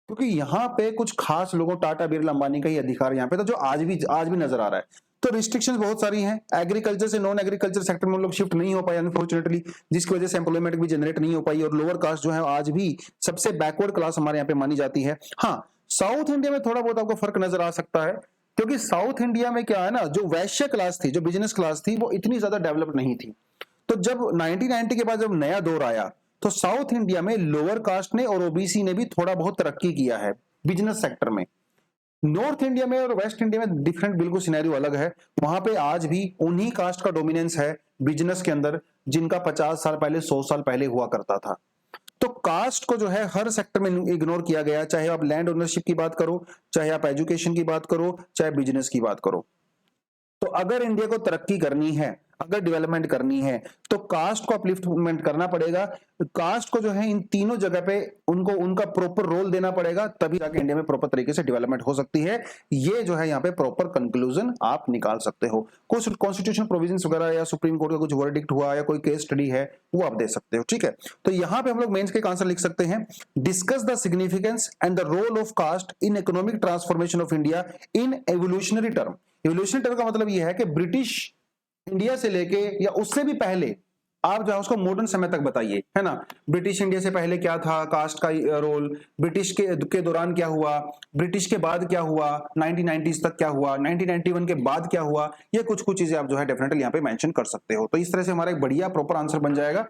क्योंकि यहाँ पे कुछ खास लोगों, टाटा बिरला अंबानी का ही अधिकार यहाँ पे था, जो आज भी नजर आ रहा है। तो रिस्ट्रिक्शंस बहुत सारी हैं। एग्रीकल्चर से नॉन एग्रीकल्चर सेक्टर में लोग शिफ्ट नहीं हो पाए अनफॉर्चुनेटली, जिसकी वजह से एम्प्लॉयमेंट भी जनरेट नहीं हो पाई, और लोअर कास्ट जो है आज भी सबसे बैकवर्ड क्लास हमारे यहाँ पे मानी जाती है। हाँ, साउथ इंडिया में थोड़ा बहुत आपको फर्क नजर आ सकता है, क्योंकि साउथ इंडिया में क्या है ना, जो वैश्य क्लास थी, जो बिजनेस क्लास थी, वो इतनी ज्यादा डेवलप नहीं थी। तो जब 1990 के बाद जब नया दौर आया तो साउथ इंडिया में लोअर कास्ट ने और ओबीसी ने भी थोड़ा बहुत तरक्की किया है बिजनेस सेक्टर में। नॉर्थ इंडिया में और वेस्ट इंडिया में डिफरेंट बिल्कुल सिनेरियो अलग है। वहां पे आज भी उन्हीं कास्ट का डोमिनेंस है बिजनेस के अंदर जिनका 50 साल पहले 100 साल पहले हुआ करता था। तो कास्ट को जो है हर सेक्टर में इग्नोर किया गया, चाहे आप लैंड ओनरशिप की बात करो, चाहे आप एजुकेशन की बात करो, चाहे बिजनेस की बात करो। तो अगर इंडिया को तरक्की करनी है, अगर डेवलपमेंट करनी है, तो कास्ट को अपलिफ्टमेंट करना पड़ेगा। कास्ट को जो है इन तीनों जगह पे उनको उनका प्रॉपर रोल देना पड़ेगा, तभी जाके इंडिया में प्रॉपर तरीके से डेवलपमेंट हो सकती है। ये जो है यहाँ पे प्रॉपर कंक्लूजन आप निकाल सकते हो। कुछ कॉन्स्टिट्यूशनल प्रोविजंस वगैरह या सुप्रीम कोर्ट का कुछ वर्डिक्ट हुआ या कोई केस स्टडी है वो आप दे सकते हो, ठीक है। तो यहाँ पे हम लोग मेंस के आंसर लिख सकते हैं, discuss the significance and the role of caste in economic transformation of India in evolutionary term. Evolutionary term का मतलब यह है कि ब्रिटिश इंडिया से लेके या उससे भी पहले आप जो है उसको मॉडर्न समय तक बताइए, है ना। ब्रिटिश इंडिया से पहले क्या था कास्ट का रोल, ब्रिटिश के दौरान क्या हुआ, ब्रिटिश के बाद क्या हुआ, 1990s तक क्या हुआ, 1991 के बाद क्या हुआ, ये कुछ कुछ चीजें आप जो है डेफिनेटली यहाँ पे मेंशन कर सकते हो। तो इस तरह से हमारा एक बढ़िया प्रॉपर आंसर बन जाएगा।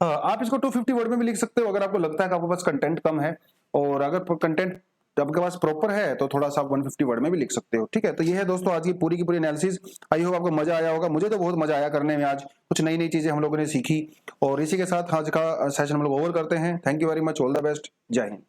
आप इसको 250 वर्ड में भी लिख सकते हो अगर आपको लगता है कि आपके पास कंटेंट कम है, और अगर कंटेंट आपके पास प्रॉपर है तो थोड़ा सा 150 वर्ड में भी लिख सकते हो, ठीक है। तो ये है दोस्तों आज की पूरी एनालिसिस। आई होप आपको मजा आया होगा, मुझे तो बहुत मजा आया करने में। आज कुछ नई नई चीजें हम लोगों ने सीखी, और इसी के साथ आज का सेशन हम लोग ओवर करते हैं। Thank you very much, all the best, जय हिंद।